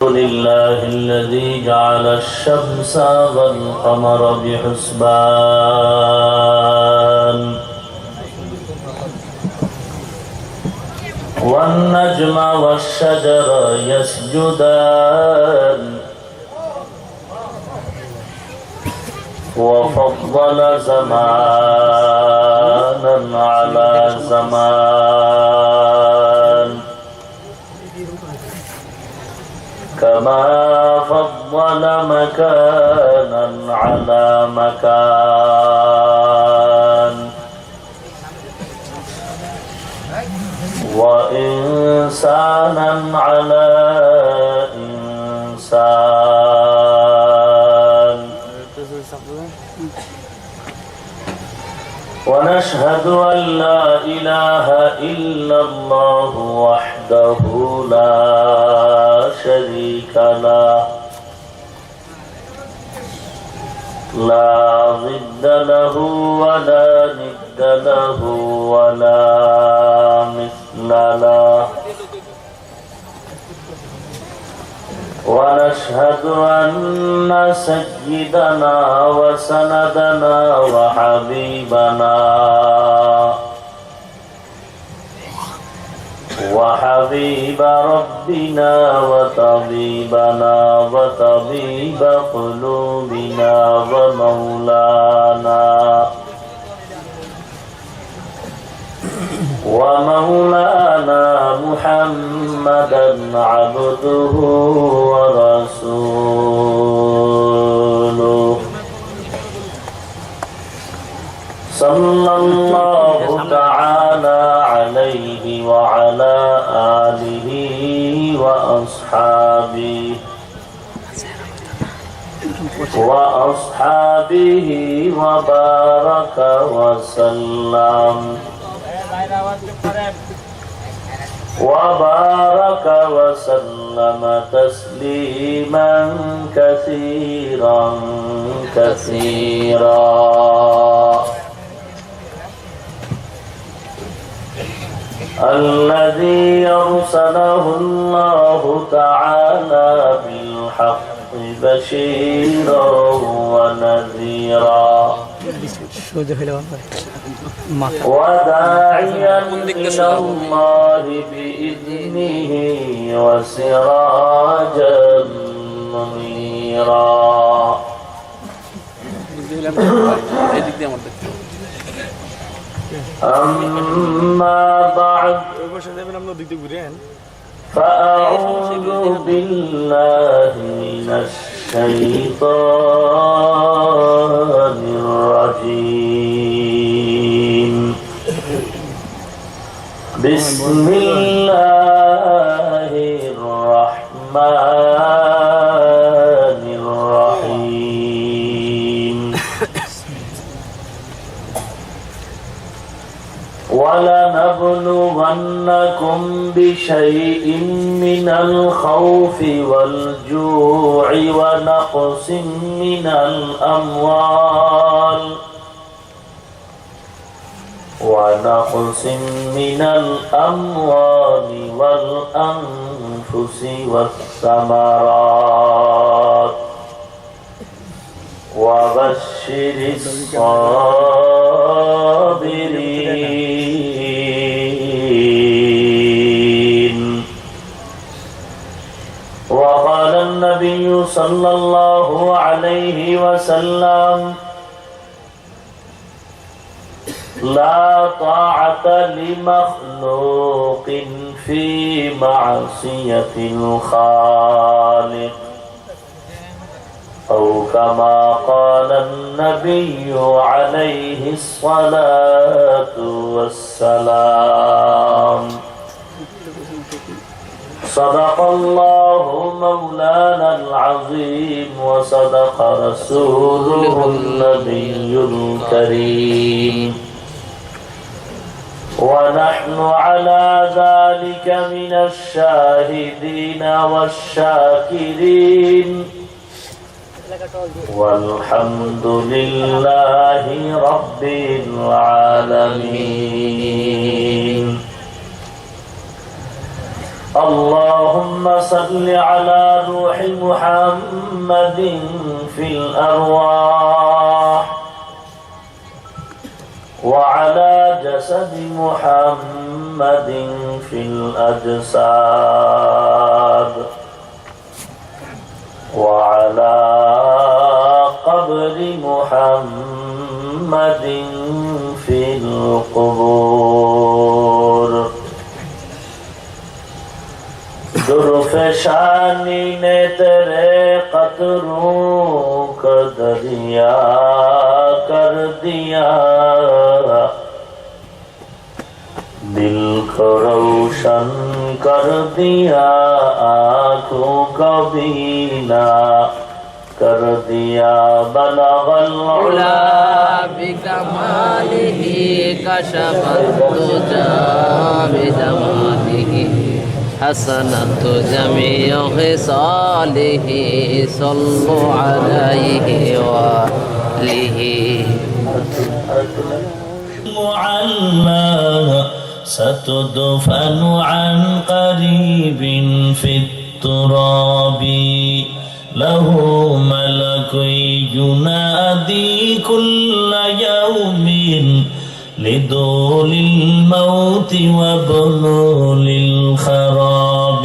لله الذي جعل الشمس والقمر بحسبان والنجم والشجر يسجدان وفضل زمانا على زمان كما فضل مكانا على مكان وإنسانا على إنسان ونشهد أن لا إله إلا الله وحده لا شريك له لا ضد له ولا ند له ولا مثل له ونشهد أن سيدنا وسندنا وحبيب ربنا وطبيبنا وطبيب قلوبنا ومولانا محمدا عبده ورسوله صلى الله تعالى عليه وعلى آله وأصحابه وبارك وسلم تسليما كثيرا الذي أرسله الله تعالى بالحق بشيرا ونذيرا وداعيا إلى الله بإذنه وسراجا منيرا أما بعد فأعوذ بالله من الشيطان الرجيم بسم الله الرحمن الرحيم ولنبلونكم بشيء من الخوف والجوع ونقص من الأموال والأنفس والثمرات وبشر الصابرين. وقال النبي صلى الله عليه وسلم لا طاعة لمخلوق في معصية الخالق أو كما قال النبي عليه الصلاة والسلام. صدق الله مولانا العظيم وصدق رسوله النبي الكريم ونحن على ذلك من الشاهدين والشاكرين والحمد لله رب العالمين. اللهم صل على روح محمد في الأرواح وعلى جسد محمد في الأجساد وعلى قبر محمد في القبور दुर्फशानी ने तेरे कतरों का दरिया कर दिया दिल को रोशन कर दिया आँखों का बीना कर दिया बलगल उला बिकमालिही कशफत तुजा बिजमालिही हसनत जमीअ खिसालिही सल्लु अलैहि वालिही मुअल्ला ستدفن عن قريب في التراب له ملك ينادي كل يوم لدول الموت وبلول الخراب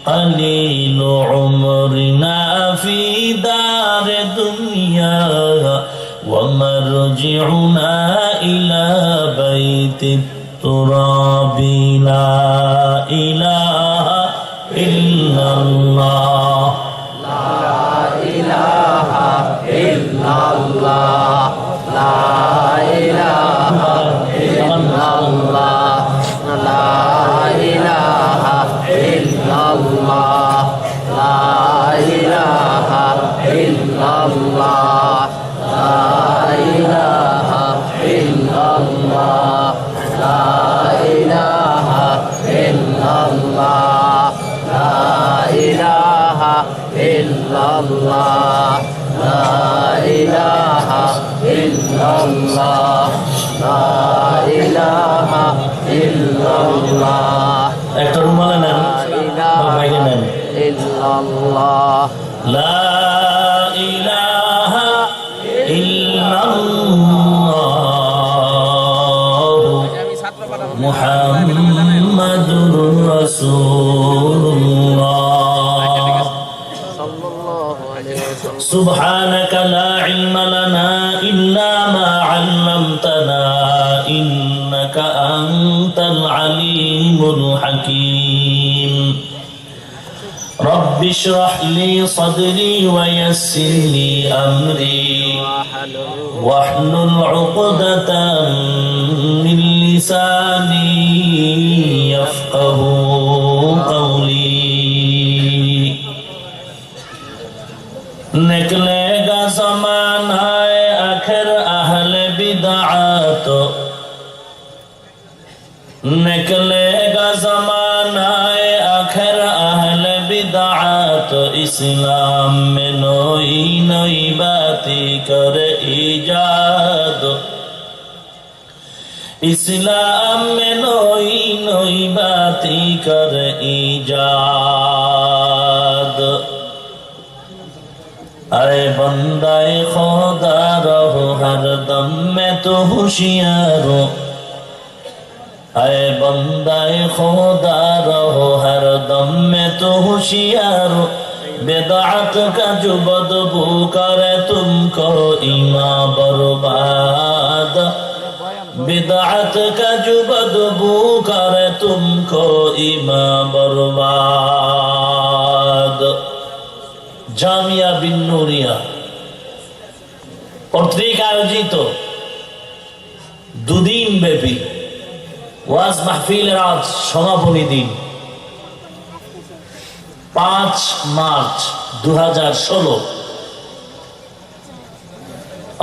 قليل عمرنا في دار دنيا ومرجعنا إلى بيت التراب لا إله إلا الله لا إله إلا الله لا إله إلا الله لا إله إلا الله لا إله إلا الله لا إله إلا الله لا إله إلا الله لا إله إلا الله لا إله إلا الله لا إله إلا الله একটা রুমালে নেন বা বাইরে নেন ইল্লাল্লাহ লা ইলাহা ইল্লাল্লাহ মুহাম্মাদুর রাসূলুল্লাহ سبحانك لا علم لنا إلا ما علمتنا إنك أنت العليم الحكيم رب اشرح لي صدري ويسر لي أمري واحلل عقدة من لساني يفقه قولي निकलेगा ज़माना आखिर अहले बिदअत निकलेगा ज़माना आखिर अहले बिदअत इस्लाम में नई नई बातें कर इजाद इस्लाम में नई नई बातें कर इजाद अरे बंदाए खुदा रहो हर दम में तो होशियार हो अरे बंदाए खुदा रहो हर दम में तो होशियार हो बिदअत का जो बदबू करे तुमको ईमान बर्बाद बिदअत का जो बदबू करे तुमको ईमान बर्बाद জামিয়া বিন নুরিয়া কর্তৃক আয়োজিত দুদিন ব্যাপী ওয়াজ মাহফিলের আজ সমাপনী দিন 5 মার্চ 2016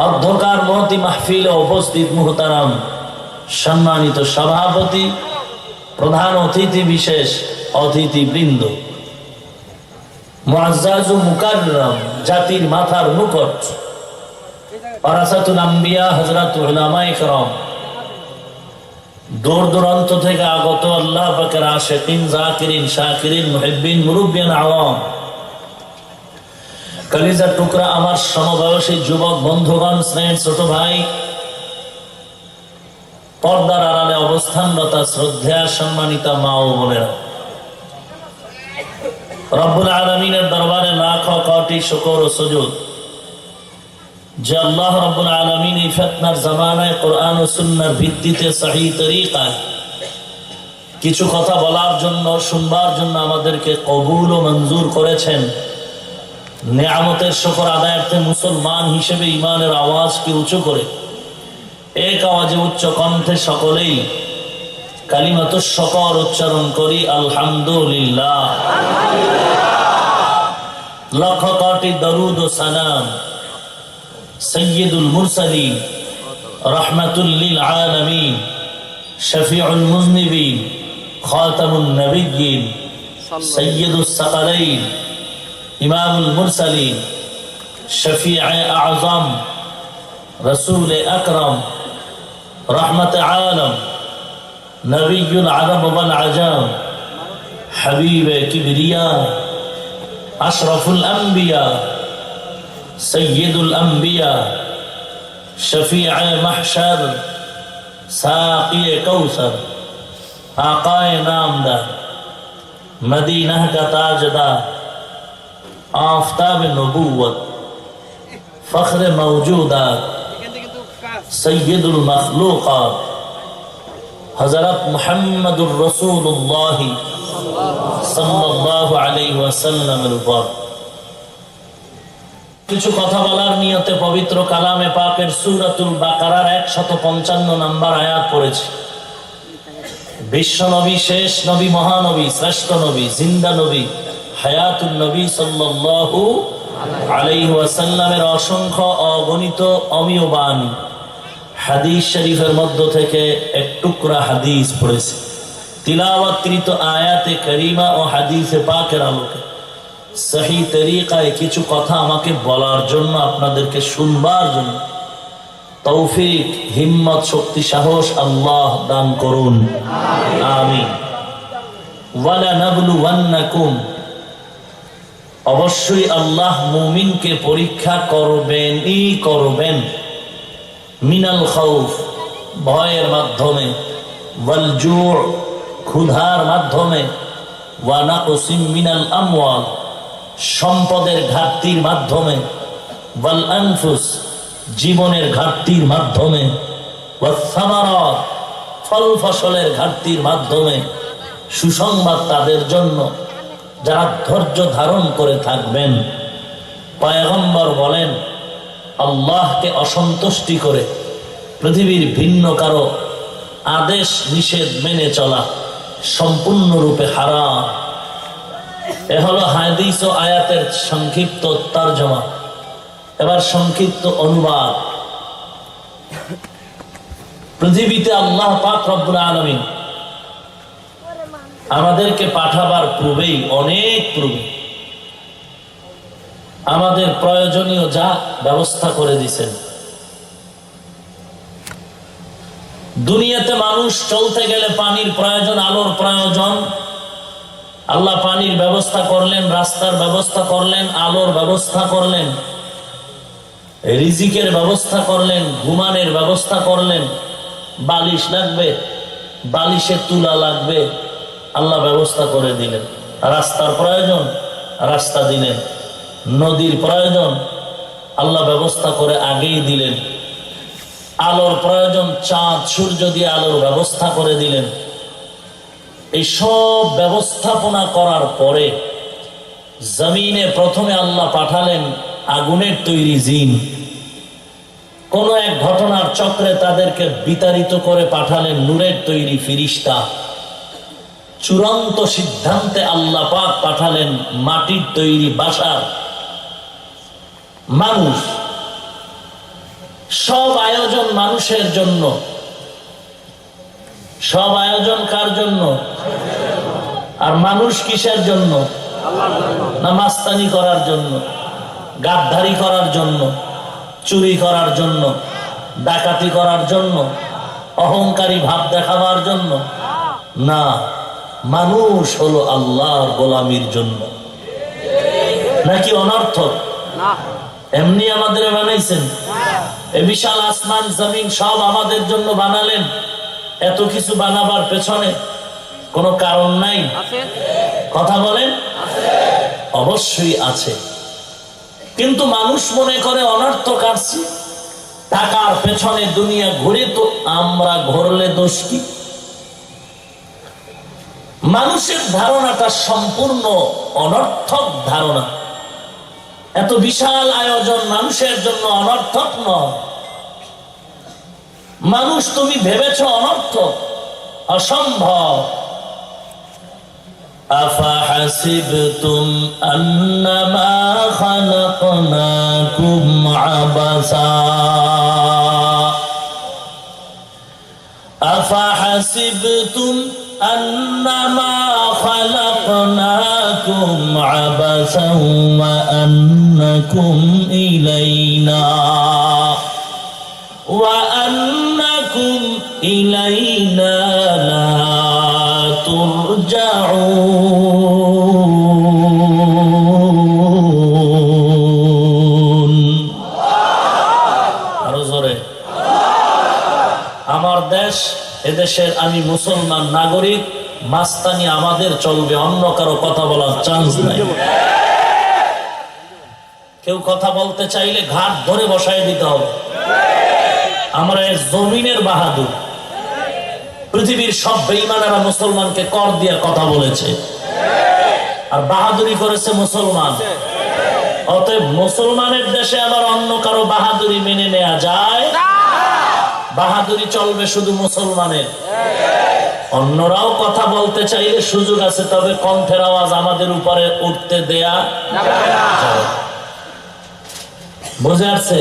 অধ্যকার মহতি মাহফিলে উপস্থিত মুহতারাম সম্মানিত সভাপতি প্রধান অতিথি বিশেষ অতিথিবৃন্দ মুআজ্জাজ ও মুকাররম জাতির মাথার মুকুট ওয়ারাসাতুল আম্বিয়া হযরত উলামায়ে কেরাম দূর দূরান্ত থেকে আগত আল্লাহ পাকের আশিকিন, জাকিরিন, শাকিরিন, মুহিব্বিন, মুরব্বিয়ান, আওয়াম, কলিজার টুকরা আমার সমবয়সী যুবক বন্ধুগণ, স্নেহের ছোট ভাই, পর্দার আড়ালে অবস্থানরত শ্রদ্ধা সম্মানিতা মা ও বোনেরা, রব্বুল আলামিনের দরবারে লাখ কোটি শুকর ও সুজুদ যে আল্লাহ রব্বুল আলামিন এই ফিতনার জামানায় কোরআন ও সুন্নাহর ভিত্তিতে সহিহ তরিকায় কিছু কথা বলার জন্য, শুনবার জন্য আমাদেরকে কবুল ও মঞ্জুর করেছেন। নেয়ামতের শুকর আদায়ার্থে মুসলমান হিসেবে ঈমানের আওয়াজকে উঁচু করে এক আওয়াজে উচ্চ কণ্ঠে সকলেই কালিমাতুশ শুকর উচ্চারণ করি, আলহামদুলিল্লাহ। লক্ষ কোটি দরুদ ও সালাম সৈয়দুল মুরসালিন, রাহমাতুল লিল আলামিন, শফিউল মুজনিবিন, খাতামুন নবিয়্যিন, সৈয়দুস সাকালাইন, ইমামুল মুরসালিন, শফিয়ে আযম, রসুল আকরম, রহমত আলম, নবিয়ুল আরব ওয়াল আজম, হাবিব কিবরিয়া, আশরাফুল আম্বিয়া, সৈয়দুল আম্বিয়া, শফিয়ে মাহশর, সাকিয়ে কৌসর, আকায়ে নামদার, মদীনা का ताजदार, आफताब नबूवत, फख्र मौजूदात, सैयदुल मखलूकात, हजरत मुहम्मदुर रसूलुल्लाह सल्लल्लाहु अलैहि वसल्लमेর উপর কিছু কথা বলার নিয়তে পবিত্র কালামে পাকের সূরাতুল বাকারার 155 নম্বর আয়াত পড়েছি। বিশ্ব নবী, শেষ নবী, মহানবী, শ্রেষ্ঠ নবী, জিন্দা নবী, হায়াতুন নবী সাল্লাল্লাহু আলাইহি ওয়াসাল্লামের অসংখ্য অগণিত অমীয় বাণী হাদিস শরীফের মধ্য থেকে এক টুকরা হাদিস পড়েছি। তিলাওয়াতকৃত আয়াতে কারিমা ও হাদিসে পাকের আলোকে সহিহ তরিকায় কিছু কথা আমাকে বলার জন্য, আপনাদেরকে শুনবার জন্য তৌফিক, হিম্মত, শক্তি, সাহস আল্লাহ দান করুন, আমিন। ওয়ালা নাবলুওয়ান্নাকুম, অবশ্যই আল্লাহ মুমিনকে পরীক্ষা করবেন মিনাল খাউফ, ভয়ের মাধ্যমে, ওয়াল জু', ক্ষুধার মাধ্যমে, ওয়া নাকসিম মিনাল আমওয়াল, সম্পদের ঘাটতির মাধ্যমে, ওয়াল আনফুস, জীবনের ঘাটতির মাধ্যমে, ওয়াস সামারাত, ফল ফসলের ঘাটতির মাধ্যমে। সুসংবাদ তাদের জন্য যারা ধৈর্য ধারণ করে থাকবেন। পয়গম্বর বলেন, আল্লাহকে অসন্তুষ্টি করে পৃথিবীর ভিন্ন কারো আদেশ নিষেধ মেনে চলা সম্পূর্ণরূপে হারাম। এ হলো হাদিস ও আয়াতের সংক্ষিপ্ত তরজমা। এবার সংক্ষিপ্ত অনুবাদ। পৃথিবীতে আল্লাহ পাক রব্বুল আলামিন আমাদেরকে পাঠাবার পূর্বেই, অনেক পূর্বে আমাদের প্রয়োজনীয় যা ব্যবস্থা করে দিয়েছেন। দুনিয়াতে মানুষ চলতে গেলে পানির প্রয়োজন, আলোর প্রয়োজন। আল্লাহ পানির ব্যবস্থা করলেন, রাস্তার ব্যবস্থা করলেন, আলোর ব্যবস্থা করলেন, রিজিকের ব্যবস্থা করলেন, ঘুমানোর ব্যবস্থা করলেন। বালিশ লাগবে, বালিশের তুলা লাগবে, আল্লাহ ব্যবস্থা করে দিলেন। রাস্তার প্রয়োজন, রাস্তা দিলেন। নদীর প্রয়োজন, আল্লাহ ব্যবস্থা করে আগেই দিলেন। আলোর প্রয়োজন, চাঁদ সূর্য দিয়ে আলোর ব্যবস্থা করে দিলেন। এই সব ব্যবস্থাপনা করার পরে জমিনে প্রথমে আল্লাহ পাঠালেন আগুনের তৈরি জিন। কোন এক ঘটনার চক্রে তাদেরকে বিতাড়িত করে পাঠালেন নূরের তৈরি ফিরিস্তা। চূড়ান্ত সিদ্ধান্তে আল্লাহ পাক পাঠালেন মাটির তৈরি বাশার, মানুষ। সব আয়োজন মানুষের জন্য। সব আয়োজন কার জন্য? আর মানুষ কিসের জন্য? না মাস্তানি করার জন্য, গাদ্দারি করার জন্য, চুরি করার জন্য, ডাকাতি করার জন্য, অহংকারী ভাব দেখাবার জন্য না, মানুষ হলো আল্লাহর গোলামির জন্য। নাকি অনর্থক? এমনি আমাদের বানাইছেন? এই বিশাল আসমান জমিন সব আমাদের জন্য বানালেন। এত কিছু বানাবার পেছনে কোনো কারণ নাই? কথা বলেন। অবশ্যই আছে, কিন্তু মানুষ মনে করে অনর্থক আসছে, টাকার পেছনে দুনিয়া ঘুরে, তো আমরা ঘুরলে দোষ কি? মানুষের ধারণাটা সম্পূর্ণ অনর্থক ধারণা। এত বিশাল আয়োজন মানুষের জন্য অনর্থক নয়। মানুষ তুমি ভেবেছ অনর্থক, অসম্ভব। আফাহাসিবতুম আন্নামা খালাকনাকুম আবাসা আফাহাসিবতুম أنما خلقناكم عبثا وأنكم إلينا لا ترجعون। আরো জোরে। আমার দেশ, এদেশের আমি মুসলমান নাগরিক, মাস্তানি আমাদের চলবে, অন্য কারো কথা বলার চান্স নাই। কেউ কথা বলতে চাইলে ঘাট ধরে বসায় দিতে হবে। আমরা জমিনের বাহাদুর। পৃথিবীর সব বেঈমানেরা মুসলমানকে কর দিয়ে কথা বলেছে, আর বাহাদুরি করেছে মুসলমান। অতএব মুসলমানের দেশে আবার অন্য কারো বাহাদুরি মেনে নেওয়া যায়? বাহাদুরি চলবে শুধু মুসলমানের। অন্যরাও কথা বলতে চাইলে সুযোগ আছে, তবে কণ্ঠের আওয়াজ আমাদের উপরে উঠতে দেয়া যাবে। বুঝে আসছে?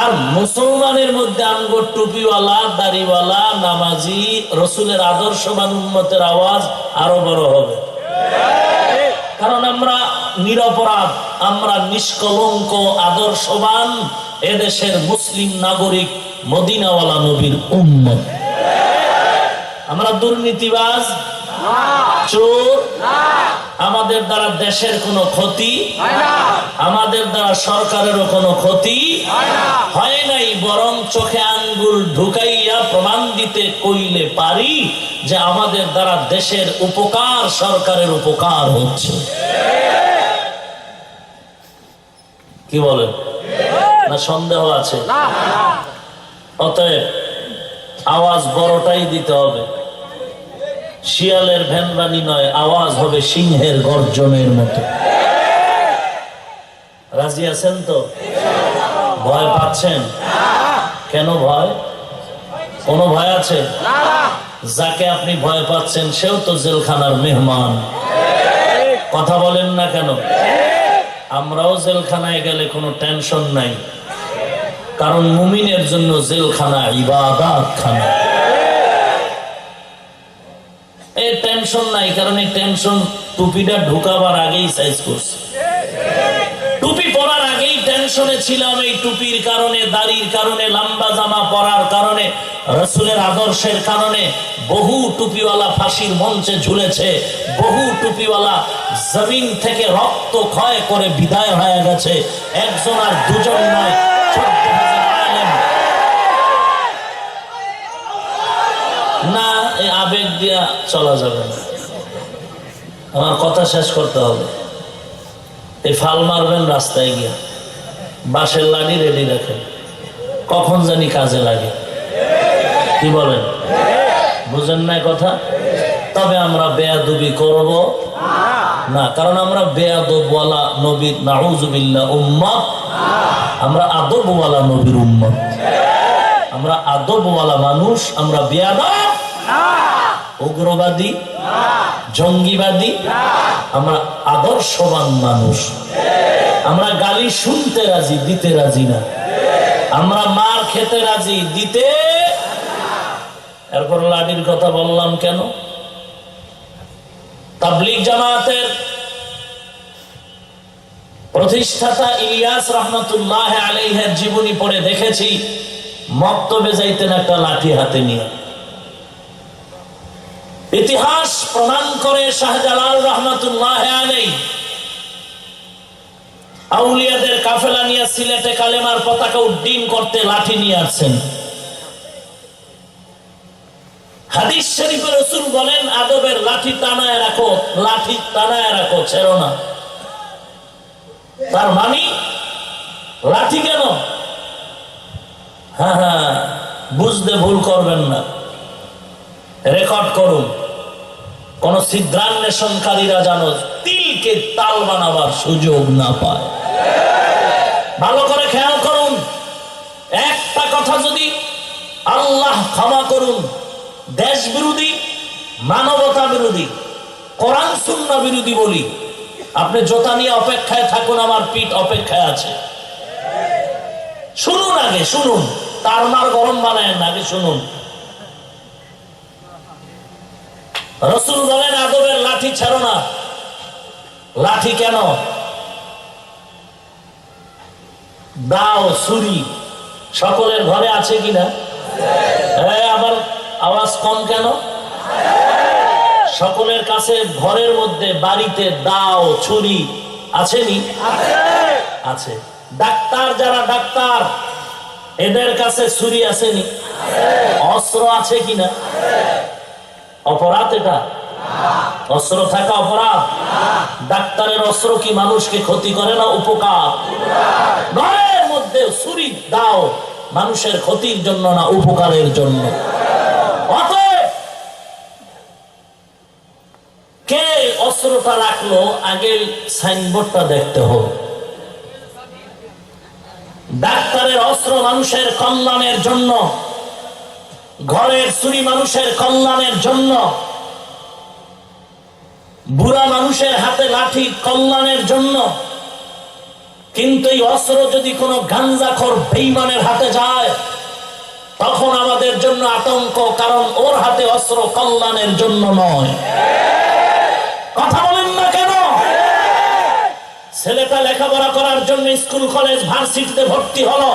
আর মুসলমানের মধ্যে আমগো টুপিওয়ালা, দাড়িওয়ালা, নামাজি, রসুলের আদর্শবান উম্মতের আওয়াজ আরো বড় হবে। কারণ আমরা নিরপরাধ, আমরা নিষ্কলঙ্ক, আদর্শবান এদেশের মুসলিম নাগরিক, মদিনাওয়ালা নবীর উম্মত। আমরা দুর্নীতিবাজ, চোর, আমাদের দ্বারা দেশের কোনো ক্ষতি, আমাদের দ্বারা সরকারেরও কোনো ক্ষতি হয় নাই, বরং চোখে আঙ্গুল ঢুকাইয়া প্রমাণ দিতে কইলে পারি যে আমাদের দ্বারা দেশের উপকার, সরকারের উপকার হচ্ছে। কি বলেন? না সন্দেহ আছে? অতএব আওয়াজ বড়টাই দিতে হবে। শিয়ালের ভ্যানবানি নয়, আওয়াজ হবে সিংহের গর্জনের মতো। রাজি আছেন তো? ভয় পাচ্ছেন? কেন ভয়? কোনো ভয় আছে? যাকে আপনি ভয় পাচ্ছেন সেও তো জেলখানার মেহমান। কথা বলেন না কেন? আমরাও জেলখানায় গেলে কোনো টেনশন নাই, কারণ মুমিনের জন্য জেলখানা ইবাদত খানা। এই টেনশন নাই, কারণ এই টেনশন টুপিটা ঢুকাবার আগেই সাইজ করছে। টুপি পরার আগেই টেনশনে ছিলাম, এই টুপির কারণে, দাড়ির কারণে, লম্বা জামা পরার কারণে, রাসূলের আদর্শের কারণে বহু টুপিওয়ালা ফাঁসির মঞ্চে ঝুলেছে, বহু টুপিওয়ালা জমিন থেকে রক্ত ক্ষয় করে বিদায় হয়ে গেছে। একজন আর দুজন নয়, 14,000 আলেম। না, এই আবেগ দিয়া চলা যাবে না, আমার কথা শেষ করতে হবে। এই ফাল মারবেন রাস্তায় গিয়া, বাঁশের লাঠি রেডি রাখেন, কখন জানি কাজে লাগে। কি বলেন? বুঝেন না কথা? তবে আমরা বেয়াদবি করব না, কারণ আমরা বেয়াদবওয়ালা নবীর নাউজুবিল্লাহ উম্মত, আমরা আদবওয়ালা নবীর উম্মত, আমরা আদবওয়ালা মানুষ। আমরা বেয়াদব, উগ্রবাদী, জঙ্গিবাদী, আমরা আদর্শবান মানুষ। আমরা গালি শুনতে রাজি, দিতে রাজি না। আমরা মার খেতে রাজি, দিতে। এরপর লাঠির কথা বললাম কেন? তাবলীগ জামাতের প্রতিষ্ঠাতা ইলিয়াস রহমাতুল্লাহ আলাইহির জীবনী পড়ে দেখেছি, মক্তবে যাইতেন একটা লাঠি হাতে নিয়ে। ইতিহাস প্রমাণ করে শাহজালাল রহমাতুল্লাহ আলাইহি আউলিয়াদের কাফেলা নিয়ে সিলেটে কালেমার পতাকা উড্ডীন করতে লাঠি নিয়ে আসছেন। হাদিস শরীফে রাসূল বলেন, আদবের লাঠি টানায় রাখো, লাঠি টানায় রাখো, ছেড়ো না। তার মানে লাঠি কেন? হ্যাঁ, বুঝতে ভুল করবেন না, রেকর্ড করুন। কোন ছিদ্রান্বেষণকারীরা যেন তিলকে তাল বানাবার সুযোগ না পায়। ভালো করে খেয়াল করুন, একটা কথা যদি আল্লাহ ক্ষমা করুন, দেশ বিরোধী, মানবতা বিরোধী, কোরআন সুন্নাহ বিরোধী বলি, আপনি জোতা নিয়ে অপেক্ষায় থাকুন, আমার পিঠ অপেক্ষায় আছে। শুনুন, আগে শুনুন, তার মার গরম বানায় না, আগে শুনুন। রাসূল বলেন, আদবের লাঠি ছাড়ো না। লাঠি কেন? দাও, ছুরি সকলের ঘরে আছে কিনা? আবার আওয়াজ কম কেন? সকলের কাছে ঘরের মধ্যে, বাড়িতে দাও, ছুরি আছেনি? আছে। ডাক্তার, যারা ডাক্তার, এদের কাছে ছুরি আসেনি? অস্ত্র আছে কিনা? অপরাধ এটা? অস্ত্র থাকা অপরাধ? ডাক্তারের অস্ত্র কি মানুষকে ক্ষতি করে না, উপকার? ঘরের মধ্যে ছুরি দাও, মানুষের ক্ষতির জন্য না, উপকারের জন্য। অতএব কে অস্ত্রটা রাখলো, আগে সাইনবোর্ডটা দেখতে হবে। ডাক্তারের অস্ত্র মানুষের কল্যাণের জন্য, ঘরের ছুরি মানুষের কল্যাণের জন্য, বুড়া মানুষের হাতে লাঠি কল্যাণের জন্য। কিন্তু এই অস্ত্র যদি কোনো গাঞ্জাখোর বেঈমানের হাতে যায়, তখন আমাদের জন্য আতঙ্ক, কারণ ওর হাতে অস্ত্র কল্যাণের জন্য নয়। কথা বলেন না কেন? ছেলেটা লেখাপড়া করার জন্য স্কুল, কলেজ, ভার্সিটিতে ভর্তি হলো,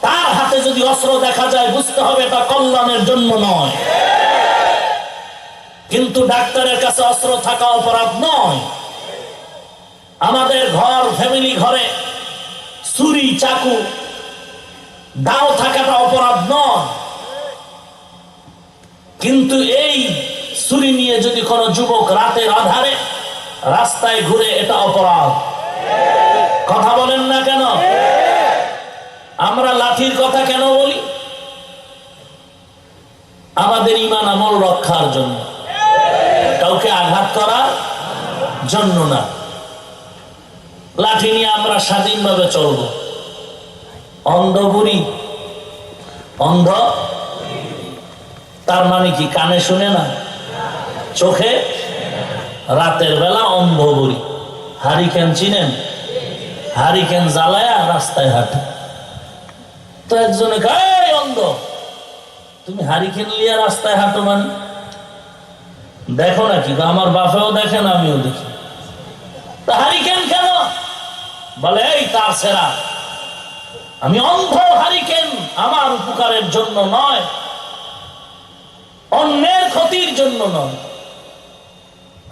তার হাতে যদি অস্ত্র দেখা যায়, বুঝতে হবে এটা কল্যাণের জন্য নয়। কিন্তু ডাক্তারের কাছে অস্ত্র থাকা অপরাধ নয়। আমাদের ঘর, ফ্যামিলি ঘরে ছুরি, চাকু, দাও থাকাটা অপরাধ নয়। কিন্তু এই ছুরি নিয়ে যদি কোনো যুবক রাতের আধারে রাস্তায় ঘুরে, এটা অপরাধ। কথা বলেন না কেন? আমরা লাঠির কথা কেন বলি? আমাদের ঈমান আমল রক্ষার জন্য, কাউকে আঘাত করার জন্য না। লাঠি নিয়ে আমরা স্বাধীনভাবে চলব। অন্ধ বুড়ি, অন্ধ তার মানে কি? কানে শুনে না, চোখে? রাতের বেলা অন্ধ বুড়ি। হারিকেন চিনেন? হারিকেন জ্বালায়া রাস্তায় হাঁটে। তো একজনে কয়, অন্ধ, তুমি হারিকেন লিয়া রাস্তায় হাঁটো মানে? দেখো নাকি? আমার বাপেও দেখেন, আমিও দেখি। তা হারিকেন কেন? বলে, এই তার সেরা, আমি অন্ধ। হারিকেন আমার উপকারের জন্য নয়, অন্যের ক্ষতির জন্য নয়।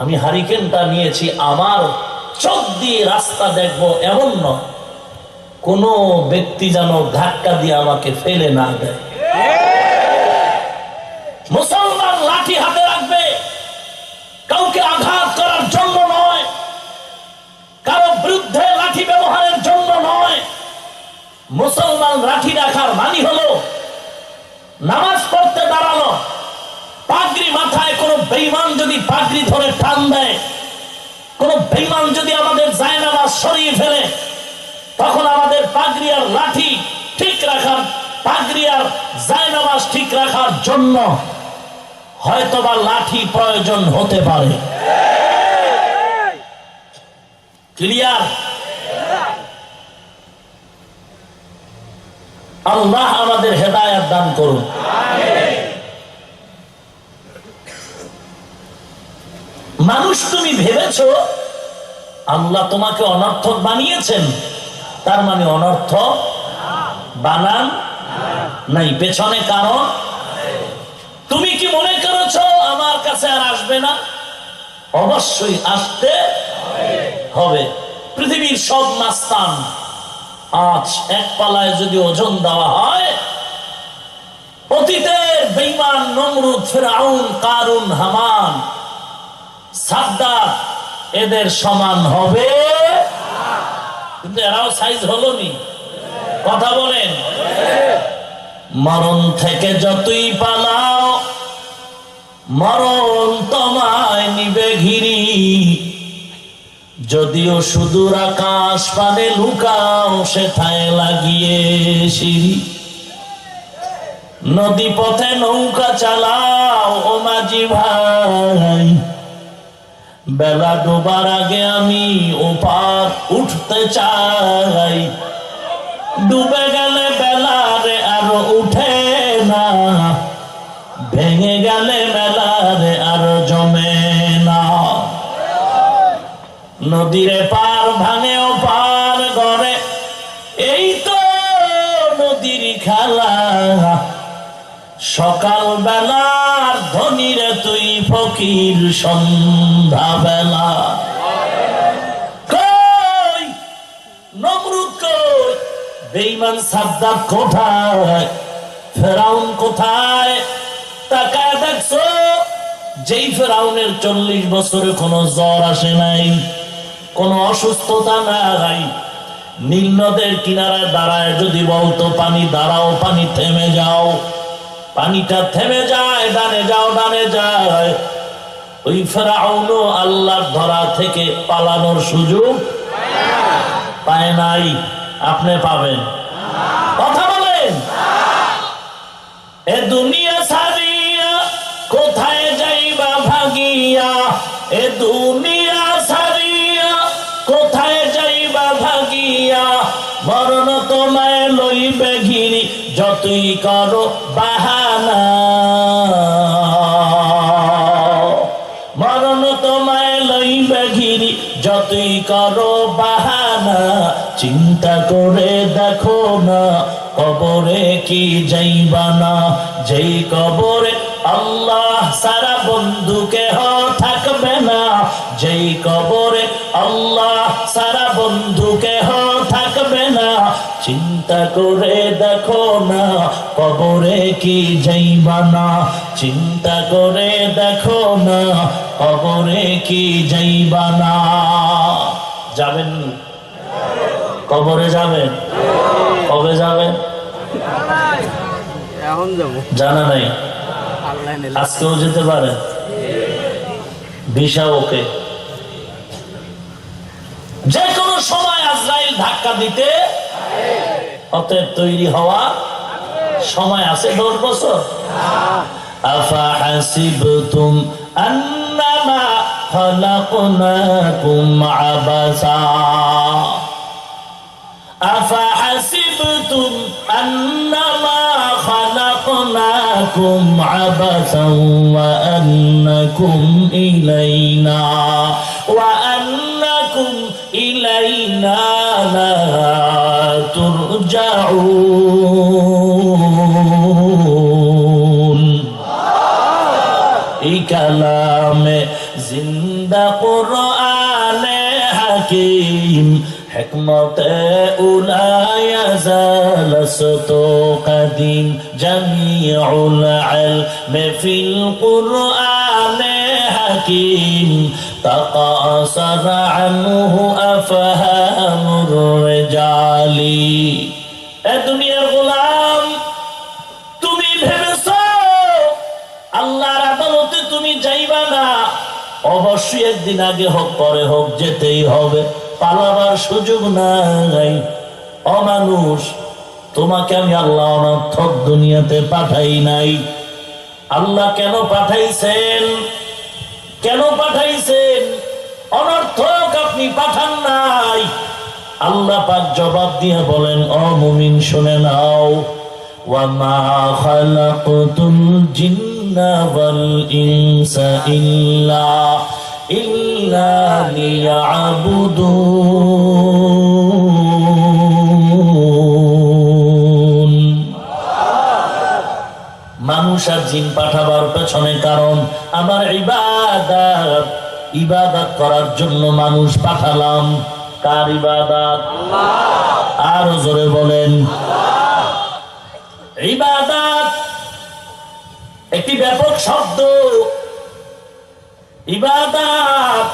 আমি হারিকেনটা নিয়েছি আমার চোখ দিয়ে রাস্তা দেখবো, এমন নয়। কোন ব্যক্তি যেন ধাক্কা দিয়ে আমাকে ফেলে না দেয়। মুসলমান লাঠি হাতে রাখবে কাউকে আঘাত করার জন্য নয়, কারো বিরুদ্ধে লাঠি ব্যবহারের জন্য নয়। মুসলমান লাঠি রাখার মানে হলো, নামাজ পড়তে দাঁড়ালো, পাগড়ি মাথায়, কোন বেঈমান যদি পাগড়ি ধরে টান দেয়, কোন বেঈমান যদি আমাদের জায়নামাজ সরিয়ে ফেলে, তখন আমাদের পাগড়ি আর লাঠি ঠিক রাখার, পাগড়ি আর জায়নামাজ ঠিক রাখার জন্য হয়তোবা লাঠি প্রয়োজন হতে পারে। ক্লিয়ার? আল্লাহ আমাদের হেদায়েত দান করুন। মানুষ, তুমি ভেবেছো আল্লাহ তোমাকে অনর্থক বানিয়েছেন? তার মানে অনর্থ বানান নাই, পেছনে কারণ। তুমি কি মনে করেছো আমার কাছে আর আসবে না? অবশ্যই আসতে হবে। পৃথিবীর সব মাস্তান আজ এক পালায় যদি ওজন দেওয়া হয়, অতীতের বেঈমান নমরুদ, ফিরআউন, কারুন, হামান, সাদ্দাত এদের সমান হবে, কিন্তু এরাও সাইজ হলো নি। কথা বলেন। মরণ থেকে যতই পালাও, মরণ তোমায় নিবে ঘিরি। যদিও সুদূর আকাশ পানে লুকাও, সেথায় লাগিয়ে সিঁড়ি। নদী পথে নৌকা চালাও ও মাঝি ভাই, বেলা ডোবার আগে আমি ওপার উঠতে চাই। ডুবে গেলে বেলারে আর উঠে না, ভেঙে গেলে বেলারে আর জমে না। নদীরে পার ভাঙে ও পার গড়ে, এই তো নদীর খেলা। সকাল বেলার ধনীরে তুই ফকির সন্ধ্যা বেলা। কই নমরুদ, কই বেঈমান সাদ্দাত কোথায়, ফেরাউন কোথায়? তাকায় দেখছো, যেই ফেরাউনের 40 বছরে কোনো জ্বর আসে নাই, কোনো অসুস্থতা নাই, নীল নদের কিনারায় দাঁড়ায় যদি বলতো পানি দাঁড়াও, পানি থেমে যাও, পানিটা থেমে যায়, ডানে যাও, ডানে যায়। ওই ফেরাউনও আল্লাহর ধরা থেকে পালানোর সুযোগ পায় নাই। আপনি পাবেন? কথা বলেন। এ দুনিয়া ছাড়িয়া কোথায় যাইবা ভাগিয়া, এ দুনিয়া ছাড়িয়া কোথায় যাইবা ভাগিয়া। মরণ তোমায় লইবে ঘিরি, যতই করো বাহানা। মরণ তোমায় লইবে ঘিরি, যতই করো বাহানা। চিন্তা করে দেখো না, কবরে কি যাইবা না। যেই কবরে আল্লাহ সারা বন্ধু কেহ থাকবে না, যেই কবরে আল্লাহ সারা বন্ধু কেহ থাকবে না। চিন্তা করে দেখো না, কবরে কি যাইবা না। চিন্তা করে দেখো না, কবরে কি যাইবা না। যাবেন? কবরে যাবেন? কবে যাবেন? এখন যাব, জানা নাই। আল্লাহ নিলে। আজকেও যেতে পারেন, ভিসা ওকে। যে কোনো সময় আজরাইল ধাক্কা দিতে, অতএব তৈরি হওয়া সময় আছে। 10 বছর। আফা হাসিবতুম আন্নামা খালাকনাকুম আবাসা, আফা হাসিবতুম আন্নামা খালাকনাকুম আবাসা ওয়া আন্নাকুম ইলাইনা ওয়া আন্নাকুম ইলাইনা লা তুরজাউন। এই কালামে জিন্দা কুরআনে হাকিম, হিকমতে উলায়া জালাসতু কাদিম। জামিউল ইলমি ফিল কুরআনে হাকিম, তাকাসার আনহু আফহামুর রিজালি। এ দুনিয়ার গোলাম, তুমি ভেবেছো আল্লাহর আদালতে তুমি যাইবা না? অবশ্যই একদিন আগে হোক পরে হোক যেতেই হবে, পালাবার সুযোগ নাই। অমানুষ, তোমাকে আমি আল্লাহ অনর্থক দুনিয়াতে পাঠাই নাই। আল্লাহ কেন পাঠাইছেন? কেন পাঠাইছেন? অনর্থক আপনি পাঠান নাই। আল্লাহ পাক জবাব দিয়ে বলেন, ও মুমিন শুনে নাও, ওয়ামা খালাকতুল জিন্না ওয়াল ইনসা ইল্লা লিয়াবুদুন। মানুষ আর জিন পাঠাবার পেছনে কারণ আমার ইবাদত করার জন্য মানুষ পাঠালাম। কার ইবাদত? আরো জোরে বলেন। ইবাদত একটি ব্যাপক শব্দ। ইবাদত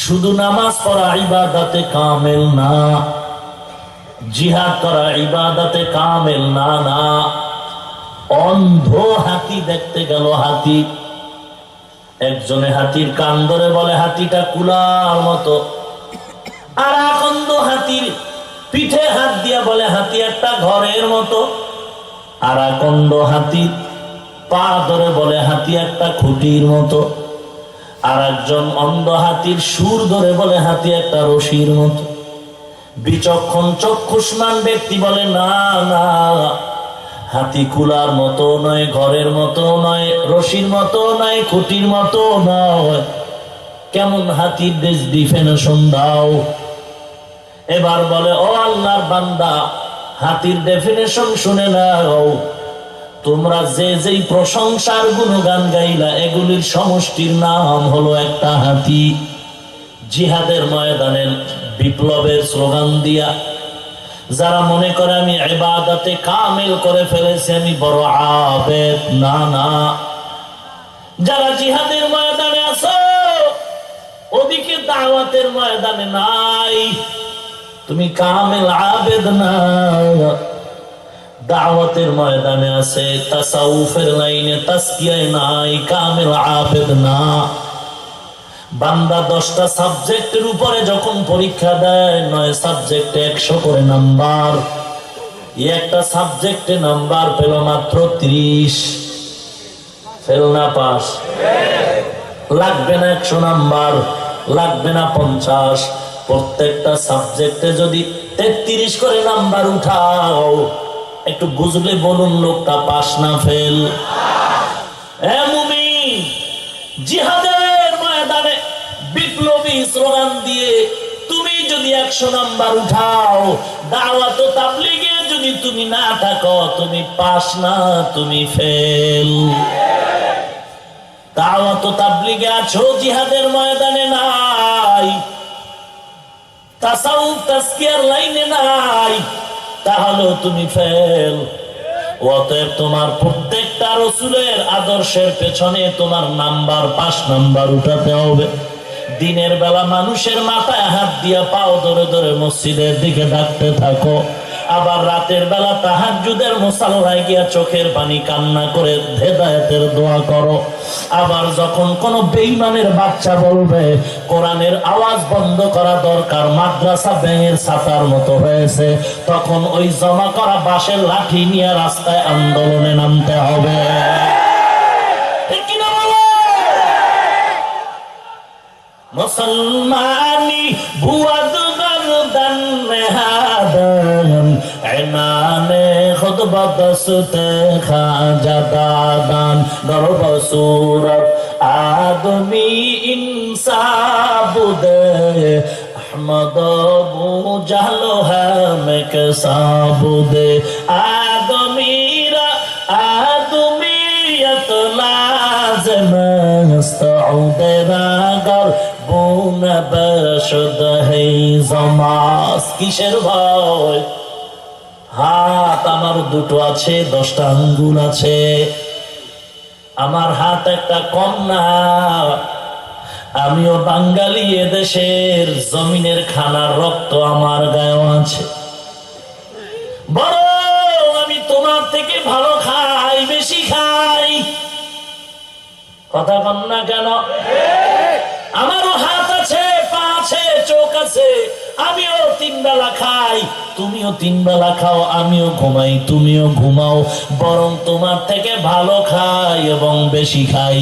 শুধু নামাজ পড়া ইবাদতে কামেল না, জিহাদ করা ইবাদতে কামেল না। না, অন্ধ হাতি দেখতে গেল, হাতি একজনে হাতির কান ধরে বলে হাতিটা কুলার মতো, আর এক অন্ধ হাতির পিঠে হাত দিয়া বলে হাতি একটা ঘরের মতো, আর এক অন্ধ হাতির পা ধরে বলে হাতি একটা খুঁটির মতো, আর একজন অন্ধ হাতির সুর ধরে বলে হাতি একটা রশির মতো। বিচক্ষণ চক্ষুষ্মান ব্যক্তি বলে না না, হাতি কুলার মতো নয়, ঘরের মতো নয়, রশির মতো নয়, খুঁটির মতো নয়। কেমন হাতির ডেফিনেশন দাও। এবার বলে ও আল্লাহর বান্দা, হাতির ডেফিনেশন শুনে নাও। তোমরা যে যেই প্রশংসার গুণগান গাইলা এগুলির সমষ্টির নাম হলো একটা হাতি। জিহাদের ময়দানে বিপ্লবের স্লোগান দিয়া যারা মনে করে আমি ইবাদতে কামেল করে ফেলেছি, আমি বড় আবেদ, না না। যারা জিহাদের ময়দানে আছো ওদিকে দাওয়াতের ময়দানে নাই, তুমি কামেল আবেদ না। দাওয়াতের ময়দানে আছে, তাসাউফের লাইনে তাসকিয়ায় নাই, কামেল আবেদ না। বান্দা 10টা সাবজেক্টের উপরে যখন পরীক্ষা দেয়, 9 সাবজেক্টে 100 করে নাম্বার, একটা সাবজেক্টে নাম্বার পেল মাত্র 30, ফেল না পাস? লাগবে না 100 নাম্বার, লাগবে না 50। প্রত্যেকটা সাবজেক্টে যদি 33 করে নাম্বার উঠাও, একটু বুঝলে বলুন লোকটা পাস না ফেল? মুমিন, জিহাদের ময়দানে বিপ্লবী স্লোগান দিয়ে তুমি যদি 100 নাম্বার উঠাও, দাওয়াত ও তাবলীগে যদি তুমি না থাকো, তুমি পাস না, তুমি ফেল। দাওয়াত ও তাবলীগে আছো, জিহাদের ময়দানে নাই, তাসাউফ তাসকিয়ার লাইনে নাই, তাহলে তুমি ফেল। অতএব তোমার প্রত্যেকটা রাসূলের আদর্শের পেছনে তোমার নাম্বার 5 নাম্বার উঠাতে হবে। দিনের বেলা মানুষের মাথায় হাত দিয়া পাও ধরে ধরে মসজিদের দিকে ডাকতে থাকো, আবার রাতের বেলা তাহাজ্জুদের মুসাল্লায় গিয়া চোখের পানি কান্না করে হেদায়েতের দোয়া করো। আবার যখন কোন বেঈমানের বাচ্চা বলবে কোরআনের আওয়াজ বন্ধ করা দরকার, মাদ্রাসা ব্যাঙের ছাতার মতো হয়েছে, তখন ওই জমা করা বাঁশের লাঠি নিয়ে রাস্তায় আন্দোলনে নামতে হবে। মুসলমানি বুয়াদ গরদান মেহাদান এনানে খুতবা দস্তে খাজা দাদান গর্ব সুরত আদমি ইনসাবুদে আহমদ বু জাহলো হামেক সাবুদে আদমিরা আদমিয়ত লাজম মুস্তাউদেরাগর কিসের ভয়? হাত আমার দুটো আছে, 10টা আঙ্গুল আছে, আমার হাত একটা কম না। আমিও বাঙালি, এদেশের জমিনের খানার রক্ত আমার গায়ে আছে। বড় আমি তোমার থেকে ভালো খাই, বেশি খাই, কথা বল না কেন? আমারও হাত আছে, পা আছে, চোখ আছে, আমিও 3 বেলা খাই, তুমিও 3 বেলা খাও, আমিও ঘুমাই, তুমিও ঘুমাও, বরং তোমার থেকে ভালো খাই এবং বেশি খাই।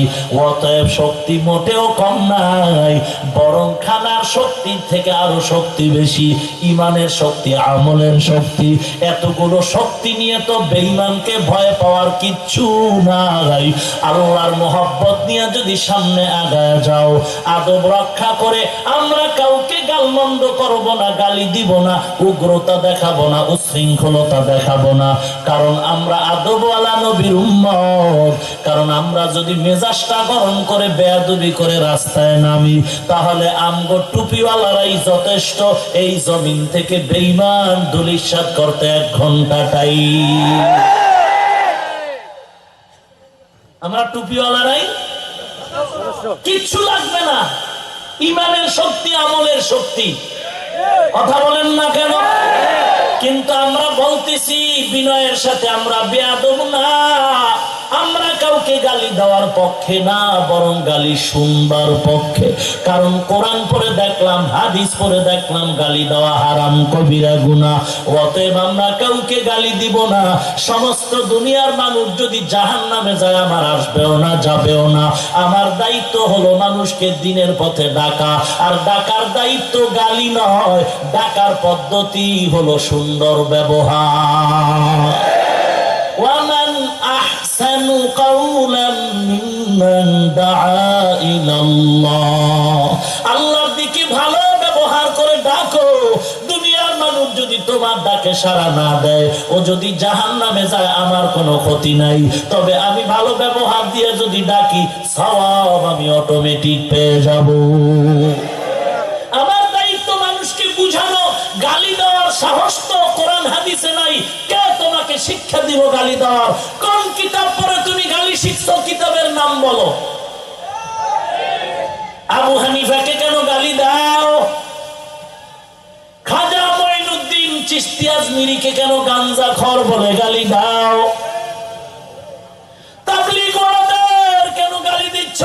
অতএব শক্তি মোটেও কম নাই, বরং খানার শক্তির থেকে আরো শক্তি বেশি, ইমানের শক্তি, আমলের শক্তি। এতগুলো শক্তি নিয়ে তো বেঈমানকে ভয় পাওয়ার কিচ্ছু নাই। আল্লাহর মোহাব্বত নিয়ে যদি সামনে আগায় যাও, আদব রক্ষা করে আমরা কাউকে গালমন্দ করব না, গালি দিব না, উগ্রতা দেখাবো না, উশৃঙ্খলতা দেখাবো না, কারণ আমরা আদবওয়ালা নবীর উম্মত। কারণ আমরা যদি মেজাজটা গরম করে বেয়াদবি করে রাস্তায় নামি, তাহলে আমগো টুপিওয়ালারাই যথেষ্ট এই জমিন থেকে বেঈমান ধূলিসাৎ করতে 1 ঘন্টাটাই। আমরা টুপিওয়ালারাই কিচ্ছু লাগবে না, ইমানের শক্তি, আমলের শক্তি। কথা বলেন না কেন? কিন্তু আমরা বলতেছি বিনয়ের সাথে, আমরা বেয়াদব না, আমরা কাউকে গালি দেওয়ার পক্ষে না, বরং গালি শুনবার পক্ষে। কারণ কোরআন পড়ে দেখলাম, হাদিস পড়ে দেখলাম গালি দেওয়া হারাম, কবিরা গুনাহ। অতএব আমরা কাউকে গালি দিব না। সমস্ত দুনিয়ার মানুষ যদি জাহান্নামে যায়, আমার আসবেও না, যাবেও না। আমার দায়িত্ব হলো মানুষকে দিনের পথে ডাকা, আর ডাকার দায়িত্ব গালি নয়, ডাকার পদ্ধতি হলো সুন্দর ব্যবহার। ওয়ামান আহসানু কাওলাম মিম্মান দাআ ইলাল্লাহ। আল্লাহর দিকে ভালো ব্যবহার করে ডাকো। দুনিয়ার মানুষ যদি তোমার ডাকে সাড়া না দেয়, ও যদি জাহান্নামে যায়, আমার কোনো ক্ষতি নাই। তবে আমি ভালো ব্যবহার দিয়ে যদি ডাকি, সওয়াব আমি অটোমেটিক পেয়ে যাব। আমার দায়িত্ব মানুষকে বুঝানো। গালি দেওয়ার সাহস তো কোরআন হাদিসে নাই। কে তোমাকে শিক্ষা দিব গালি দেওয়ার? কোন কিতাব পড়ে তুমি গালি শিখছো? কিতাবের নাম বলো। আবু হানিফাকে কেন গালি দাও? খাজা মঈনুদ্দিন চিশতি আজমিরিকে কেন গাঞ্জাখোর বলে গালি দাও? তাবলীগ ওয়ালাদের কেন গালি দিচ্ছ?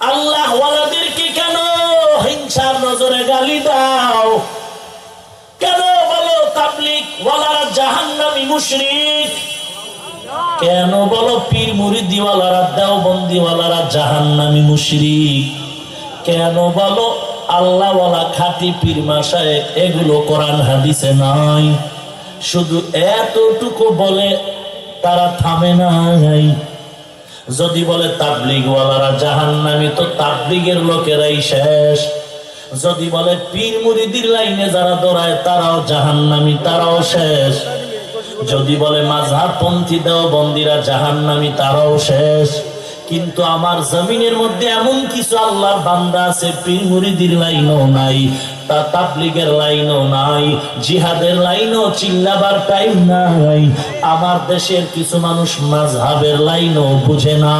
আল্লাহ ওয়ালাদেরকে কেন হিংসার নজরে গালি দাও? কেন বলো তাবলীগ ওয়ালারা জাহান্নামী মুশরিক? কেন বলো পীর মুরিদি ওয়ালারা, দেওবন্দি ওয়ালারা জাহান্নামী মুশরিক? কেন বলো আল্লাহ ওয়ালা, খাঁটি পীর মাশায়েখ, এগুলো কোরআন হাদিসে নাই? শুধু এতটুকু বলে তারা থামে নাই। যদি বলে তাবলীগ ওয়ালারা জাহান্নামী, তো তাবলীগের লোকেরাই শেষ। যদি বলে পীর মুরিদির লাইনে যারা দৌড়ায় তারাও জাহান্নামী, তারাও শেষ। যদি বলে মাযহাবপন্থী দেওবন্দীরা জাহান্নামী, তারাও শেষ। কিন্তু আমার জমিনের মধ্যে এমন কিছু আল্লাহর বান্দা আছে, পীর মুরিদির লাইনও নাই, তা তাবলীগের লাইনও নাই, জিহাদের লাইনও চিল্লাবার টাইম নাই। আমার দেশের কিছু মানুষ মাযহাবের লাইনও বুঝে না,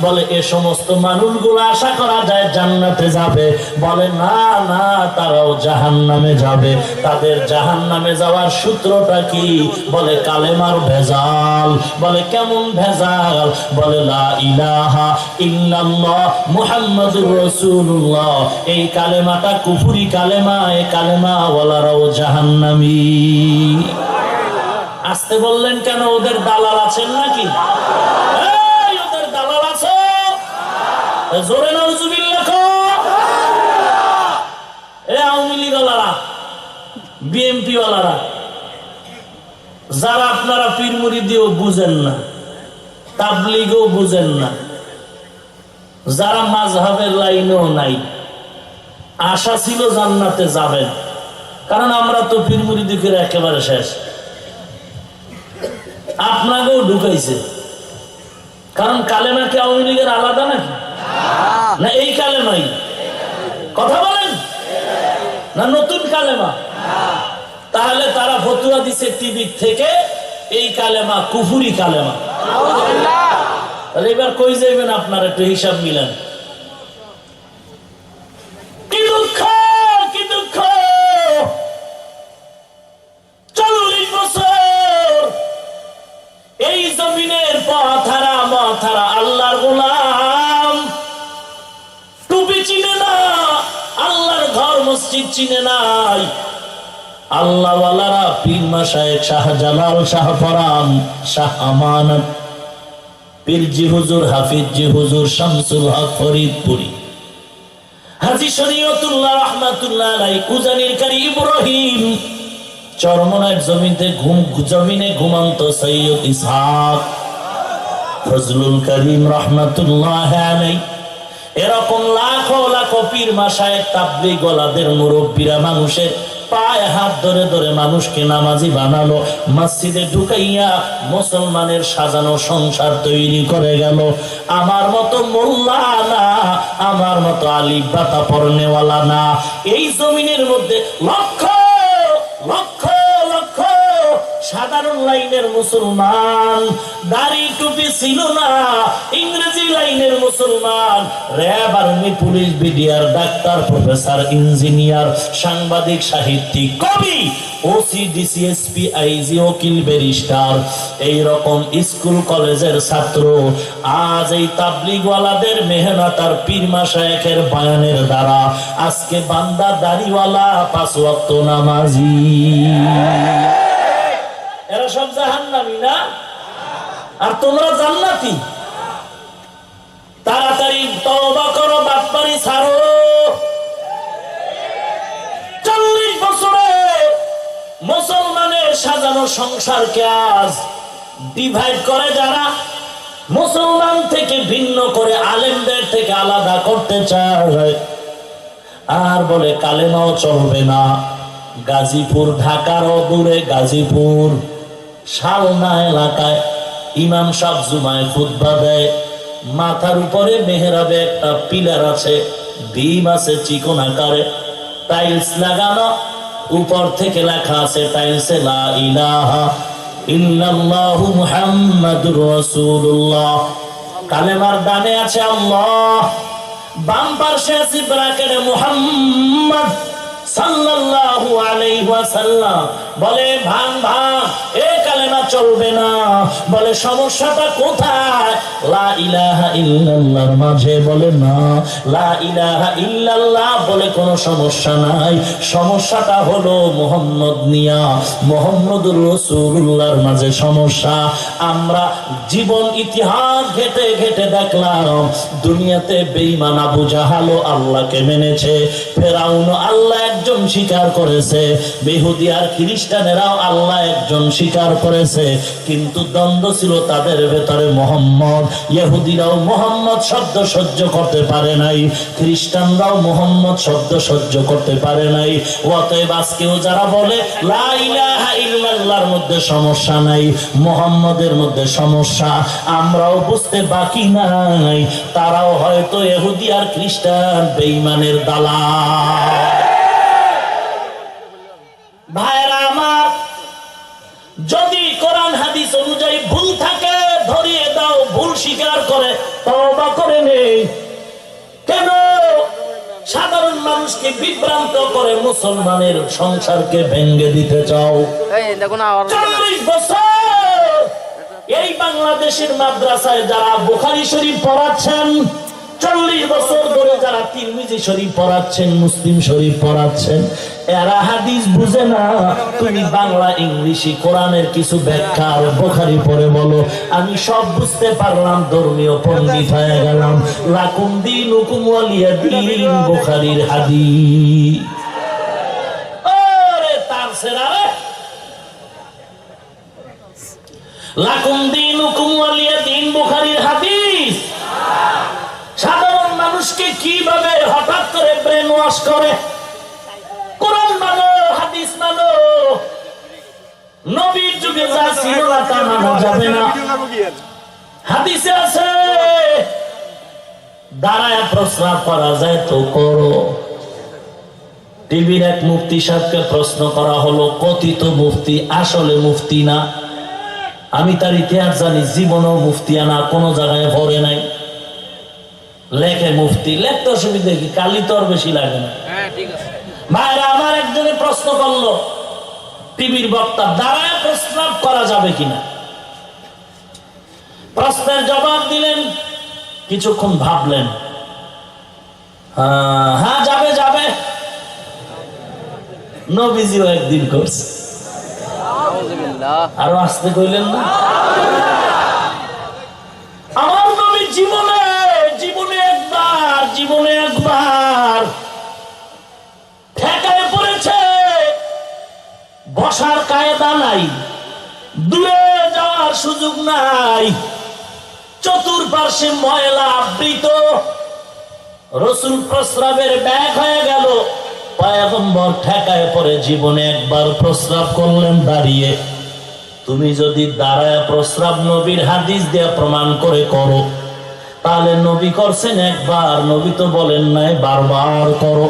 বলে এ সমস্ত মানুষগুলো আশা করা যায় জান্নাতে যাবে। বলে না না, তারাও জাহান্নামে যাবে। তাদের জাহান্নামে যাওয়ার সূত্রটা কি? বলে কালেমার ভেজাল। বলে কেমন ভেজাল? বলে লা ইলাহা ইল্লাল্লাহ মুহাম্মাদুর রাসূলুল্লাহ। এই কালেমাটা কুফরি কালেমা, এই কালেমা ওয়ালারাও জাহান্নামী। আসতে বললেন কেন? ওদের দালাল আছেন নাকি? এই ওদের দালাল আছে? জোরে নাউজুবিল্লাহ। এ আওয়ামী লীগ ওয়ালারা, বিএনপি ওয়ালারা, যারা আপনারা পীর মুরিদিও বুঝেন না, তাবলীগও বুঝেন না, যারা মাযহাবের লাইনেও নাই, আশা ছিল জান্নাতে যাবেন, কারণ আমরা তো পীর মুরিদিদের একেবারে শেষ। আপনাকেও ঢুকাইছে, কারণ কালেমা কি আওয়ামী লীগের আলাদা নাকি? না এই কালেমাই? কথা বলেন না, নতুন কালেমা? তাহলে তারা ফতুয়া দিছে টিভি থেকে, এই কালেমা কুফরি কালেমা। এবার কই যাইবেন আপনারা? একটু হিসাব মিলান। কি দুঃখ, কি দুঃখ! 40 বছর এই জমিনের পথহারা মথহারা আল্লাহর গোলাম, টুপি চিনে না, আল্লাহর ঘর মসজিদ চিনে নাই। আল্লাহ ওয়ালারা পীর মাশায়েখ শাহজালাল, শাহ ফরান, শাহ আমানত, পীরজি হুজুর, হাফিজজি হুজুর, শামসুল হক ফরিদপুরি, হাজী শরীয়তুল্লাহ রাহমাতুল্লাহ আলাইহি, কুজানির কারি ইব্রাহিম, চরমনার জমিনে ঘুমন্ত সৈয়দ ইসহাক, ফজলুল করিম রাহমাতুল্লাহ আলাইহি, এরকম লাখো লাখো পীর মাশায়েখ, তাবলীগ ওয়ালাদের মুরব্বীরা মানুষের পায়ে হাত ধরে ধরে মানুষকে নামাজি বানালো, মসজিদে ঢুকাইয়া মুসলমানের সাজানো সংসার তৈরি করে গেল। আমার মতো মোল্লা না, আমার মতো আলিফ বাতা পড়নেওয়ালা না। এই জমিনের মধ্যে লক্ষ লক্ষ লক্ষ সাধারণ লাইনের মুসলমান, দাড়ি টুপি ছিল না, ইংরেজি লাইনের মুসলমান, RAB, army, police, BDR, doctor, professor, engineer, সাংবাদিক, সাহিত্যিক, কবি, ওসি, ডিসিএসপি, আইজি, উকিল, ব্যারিস্টার, এইরকম স্কুল কলেজের ছাত্র আজ এই তাবলিগওয়ালাদের মেহনত আর পীর মাশায়েখের বয়ানের দ্বারা আজকে বান্দা দাড়িওয়ালা, 5 ওয়াক্ত নামাজি। এরা সব জাহান্নামী না, আর তোমরা জান্নাতি। তাড়াতাড়ি তওবা করো, বাটপারি ছাড়ো। 40 বছরে মুসলমানের সাজানো সংসারকে আজ ডিভাইড করে যারা, মুসলমান থেকে ভিন্ন করে, আলেমদের থেকে আলাদা করতে চায়, আর বলে কালেমাও চলবে না। গাজীপুর, ঢাকারও দূরে গাজীপুর শালনা এলাকায় ইমাম সাহেব জুমায় খুতবা দেয়, মাথার উপরে মেহরাবে একটা পিলার আছে, বিম আছে চিকন আকারে, টাইলস লাগানো, উপর থেকে লেখা আছে টাইলসে লা ইলাহা ইল্লাল্লাহু মুহাম্মাদুর রাসূলুল্লাহ। কালেমার ডানে আছে আল্লাহ, বাম পাশে আছে ব্র্যাকেটে মুহাম্মদ সাল্লাল্লাহু আলাইহি ওয়াসাল্লাম। বলে ভাঙ ভাঙ, এ কালেমা চলবে না। বলে সমস্যাটা কোথায়? লা ইলাহা ইল্লাল্লাহর মাঝে। বলে না, লা ইলাহা ইল্লাল্লাহ বলে কোনো সমস্যা নাই, সমস্যাটা হলো মুহাম্মদ নিয়া, মুহাম্মদুর রাসূলুল্লাহর মাঝে সমস্যা। আমরা জীবন ইতিহাস ঘেটে ঘেটে দেখলাম দুনিয়াতে বেঈমান আবু জাহালও আল্লাহকে মেনেছে, ফেরাউন আল্লাহ একজন স্বীকার করেছে, ইহুদি আর খ্রিস্টানেরাও আল্লাহ একজন স্বীকার করেছে, কিন্তু দ্বন্দ্ব ছিল তাদের ভেতরে মুহাম্মদ। ইহুদিরাও মুহাম্মদ শব্দ সহ্য করতে পারে নাই, খ্রিস্টানরাও মুহাম্মদ শব্দ সহ্য করতে পারে নাই। অতএব আজকেও যারা বলে লা ইলাহা ইল্লাল্লাহর মধ্যে সমস্যা নাই, মুহাম্মদের মধ্যে সমস্যা, আমরাও বুঝতে বাকি নাই তারাও হয়তো ইহুদি আর খ্রিস্টান বেঈমানের দালাল। ভাইরা আমার, যদি কোরআন হাদিস অনুযায়ী ভুল থাকে ধরিয়ে দাও, ভুল স্বীকার করে তওবা করে নেই। কেন সাধারণ মানুষকে বিভ্রান্ত করে মুসলমানের সংসারকে ভেঙে দিতে চাও? 40 বছর এই বাংলাদেশের মাদ্রাসায় যারা বুখারী শরীফ পড়াচ্ছেন, 40 বছর ধরে যারা তিরমিজি শরীফ পড়াচ্ছেন, মুসলিম শরীফ পড়াচ্ছেন, এরা হাদিস বুঝে না। তুমি বাংলা ইংলিশে কোরআনের কিছু ব্যাখ্যা আর বুখারী পড়ে বলো, আমি সব বুঝতে পারলাম, ধর্মীয় পণ্ডিত হয়ে গেলাম। লাকুম দীনুকুম ওয়ালিয়া দীন, বুখারীর হাদিস। ওরে তার সেরারে, লাকুম দীনুকুম ওয়ালিয়া দীন, বুখারীর হাদিস। সাধারণ মানুষকে কিভাবে হঠাৎ করে ব্রেন ওয়াশ করে, কোরআন মানো, হাদিস মানো, নবীর যুগে যা ছিল না তা মানা যাবে না। হাদিসে আছে দাঁড়ায় প্রস্রাব করা যায় তো করো। টিভির এক মুফতি সাহেবকে প্রশ্ন করা হলো, কথিত মুফতি আসলে মুফতি না, আমি তার ইতিহাস জানি, জীবনও মুফতিয়ানা কোনো জায়গায় ভরে নাই, লেখে মুফতি, লেখতে অসুবিধা কি, কালি তো আর বেশি লাগে না। ভাইরা আমার, একজনে প্রশ্ন করলো টিভির বক্তা, দাঁড়ায় প্রস্রাব করা যাবে কিনা। প্রশ্নের জবাব দিলেন, কিছুক্ষণ ভাবলেন, হ্যাঁ যাবে যাবে। নবীজিও একদিন করছে, আরো আসতে কইলেন না। আমার নবী জীবনে একবার ঠেকায় পড়েছে, বসার কায়দা নাই, দূরে যাওয়ার সুযোগ নাই, চতুর্পার্শ্বে ময়লা আবৃত, রাসূল প্রস্রাবের ব্যাগ হয়ে গেল, পয়গম্বর ঠেকায় পরে জীবনে একবার প্রস্রাব করলেন দাঁড়িয়ে। তুমি যদি দাঁড়ায় প্রস্রাব নবীর হাদিস দিয়ে প্রমাণ করে করো, তাহলে নবী করছেন একবার, নবী তো বলেন নাই বারবার করো।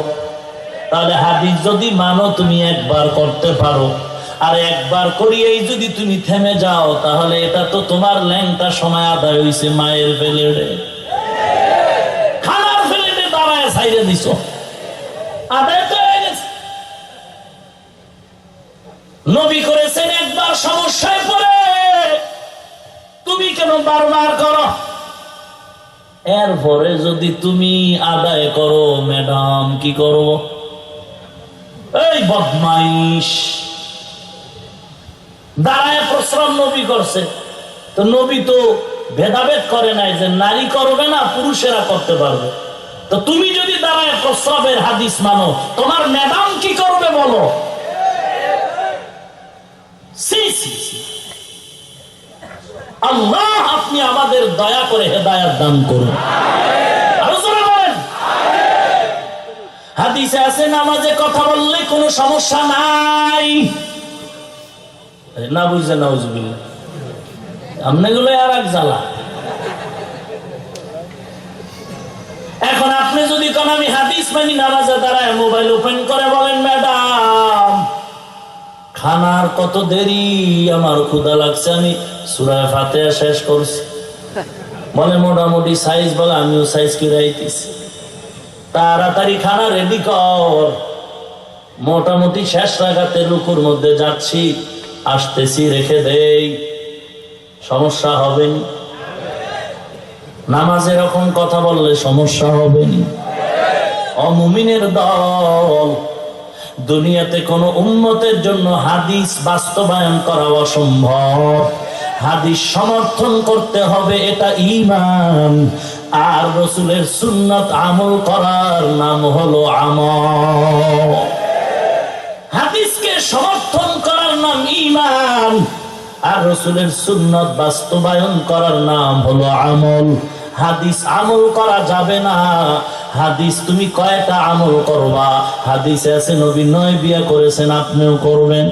তাহলে হাদিস যদি মানো তুমি একবার করতে পারো, আর একবার করিয়েই যদি তুমি থেমে যাও, তাহলে এটা তো তোমার ল্যাংটা সময় আদায় হয়েছে মায়ের প্লেটে, খানার প্লেটে দাঁড়ায় ছাইরে দিছ, আদায় তো হয়ে গেছে। নবী করেছেন একবার, সমস্যায় পড়ে তুমি কেন বারবার করো? এরপরে যদি তুমি আদায় করো, ম্যাডাম কি করব? এই বদমাইশ, দাঁড়ায় প্রস্রাব নবী করছে, তো নবী তো ভেদাভেদ করে নাই যে নারী করবে না পুরুষেরা করতে পারবে। তো তুমি যদি দাঁড়ায় প্রস্রাবের হাদিস মানো, তোমার ম্যাডাম কি করবে বলো? আল্লাহ আপনি আমাদের দয়া করে হেদায়েত দান করুন। হাদিসে আছে নামাজে কথা বললে কোনো সমস্যা নাই, না বুঝছে নাউজুবিল্লাহ, আমনেগুলো আর এক জ্বালা। এখন আপনি যদি কোন আমি হাদিস মানি, নামাজে দাঁড়ায় মোবাইল ওপেন করে বলেন ম্যাডাম খানার কত দেরি, আমার ক্ষুধা লাগছে, আমি সূরা ফাতিহা শেষ করছি, বলে মোটামুটি সাইজ, বলে আমিও সাইজ কিরাইতেছি, তাড়াতাড়ি খানা রেডি কর, মোটামুটি শেষ রাখাতে রুকুর মধ্যে যাচ্ছি, আসতেছি, রেখে দেই, সমস্যা হবে না। নামাজ এরকম কথা বললে সমস্যা হবে না। অমুমিনের দল, দুনিয়াতে কোন উম্মতের জন্য হাদিস বাস্তবায়ন করা অসম্ভব, হাদিস সমর্থন করতে হবে, এটা ঈমান। আর রাসূলের সুন্নাত আমল করার নাম হলো আমল। হাদিসকে সমর্থন করার নাম ঈমান, আর রাসূলের সুন্নাত বাস্তবায়ন করার নাম হলো আমল। হাদিস আমল করা যাবে না। হাদিস তুমি কয়টা আমল করবা? হাদিসে আছে নবী 9 বিয়ে করেছেন, আপনিও করবেন।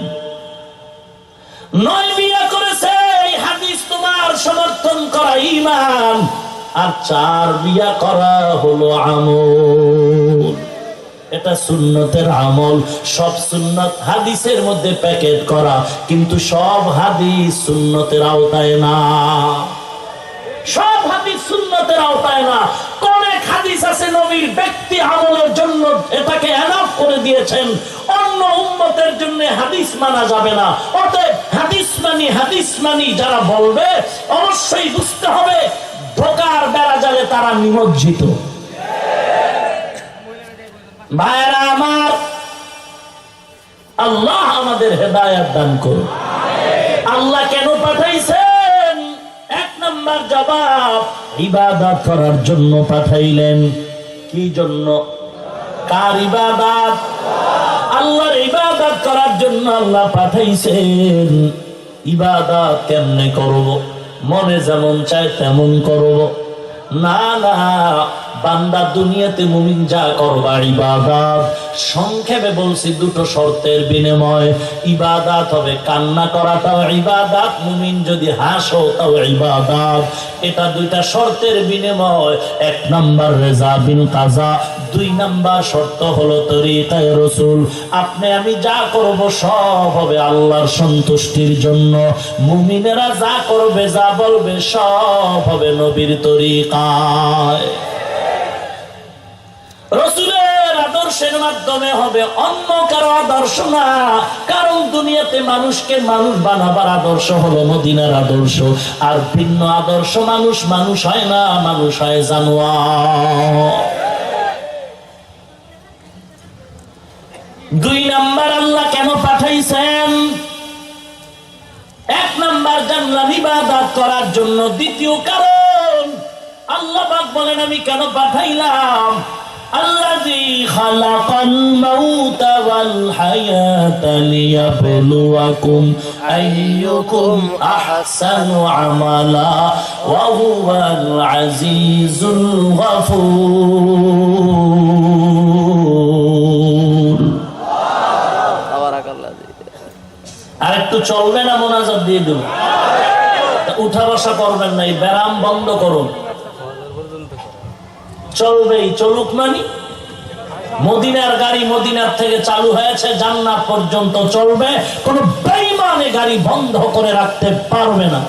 9 বিয়ে করেছে, এই হাদিস তোমার সমর্থন করা ঈমান। আর 4 বিয়ে করা হলো আমল, এটা সুন্নতের আমল। সব সুন্নত হাদিসের মধ্যে প্যাকেট করা, কিন্তু সব হাদিস সুন্নতের আওতায় না। সব হাদিস সুন্নতের আওতায় না। কোন এক হাদিস আছে নবীর ব্যক্তি আমলের জন্য এটাকে এনাফ করে দিয়েছেন, অন্য উম্মতের জন্য হাদিস মানা যাবে না। অতএব হাদিস মানি যারা বলবে, অবশ্যই বুঝতে হবে ধোঁকার বেড়াজালে তারা নিমজ্জিত। ভাইরা আমার, আল্লাহ আমাদের হেদায়েত দান করুন। আল্লাহ কেন পাঠাইছেন? 1 নাম্বার জবাব, ইবাদত করার জন্য পাঠাইলেন। কি জন্য? কার ইবাদত? আল্লাহর ইবাদত করার জন্য আল্লাহ পাঠাইছেন। ইবাদত কেমনে করব? মনে যেমন চায় তেমন করব না, না। বান্দা দুনিয়াতে মুমিন যা করবা ইবাদত। সংক্ষেপে বলছি, 2টো শর্তের বিনিময় ইবাদত হবে। কান্না করাটাও ইবাদত, মুমিন যদি হাসো তাও ইবাদত। এটা 2টা শর্তের বিনিময়। 1 নাম্বার রেজা বিল কাজা, 2 নাম্বার শর্ত হলো তরিকায়ে রাসূল। আপনি আমি যা করব সব হবে আল্লাহর সন্তুষ্টির জন্য। মুমিনেরা যা করবে, যা বলবে সব হবে নবীর তরিকায়। রাসূলের আদর্শের মাধ্যমে হবে, অন্য কারো আদর্শ না। কারণ দুনিয়াতে মানুষকে মানুষ বানাবার আদর্শ হলো মদিনার আদর্শ। আর ভিন্ন আদর্শ মানুষ হয় না, মানুষ হয় জানোয়ার। 2 নাম্বার আল্লাহ কেন পাঠাইছেন? 1 নাম্বার জানলাম ইবাদত করার জন্য। 2য় কারণ আল্লাহ পাক বলেন আমি কেন পাঠাইলাম। الذي خلق الموت والحياة ليبلوكم أيكم أحسن عملا وهو العزيز الغفور। একটু চলবে না মোনাজাত দিয়ে দেব, উঠা বসা করবেন না, এই ব্যারাম বন্ধ করুন। চলবেই, চলুক মানি। মদিনার গাড়ি মদিনার থেকে চালু হয়েছে, জান্নাত পর্যন্ত চলবে, কোন বেঈমানে গাড়ি বন্ধ করে রাখতে পারবে না।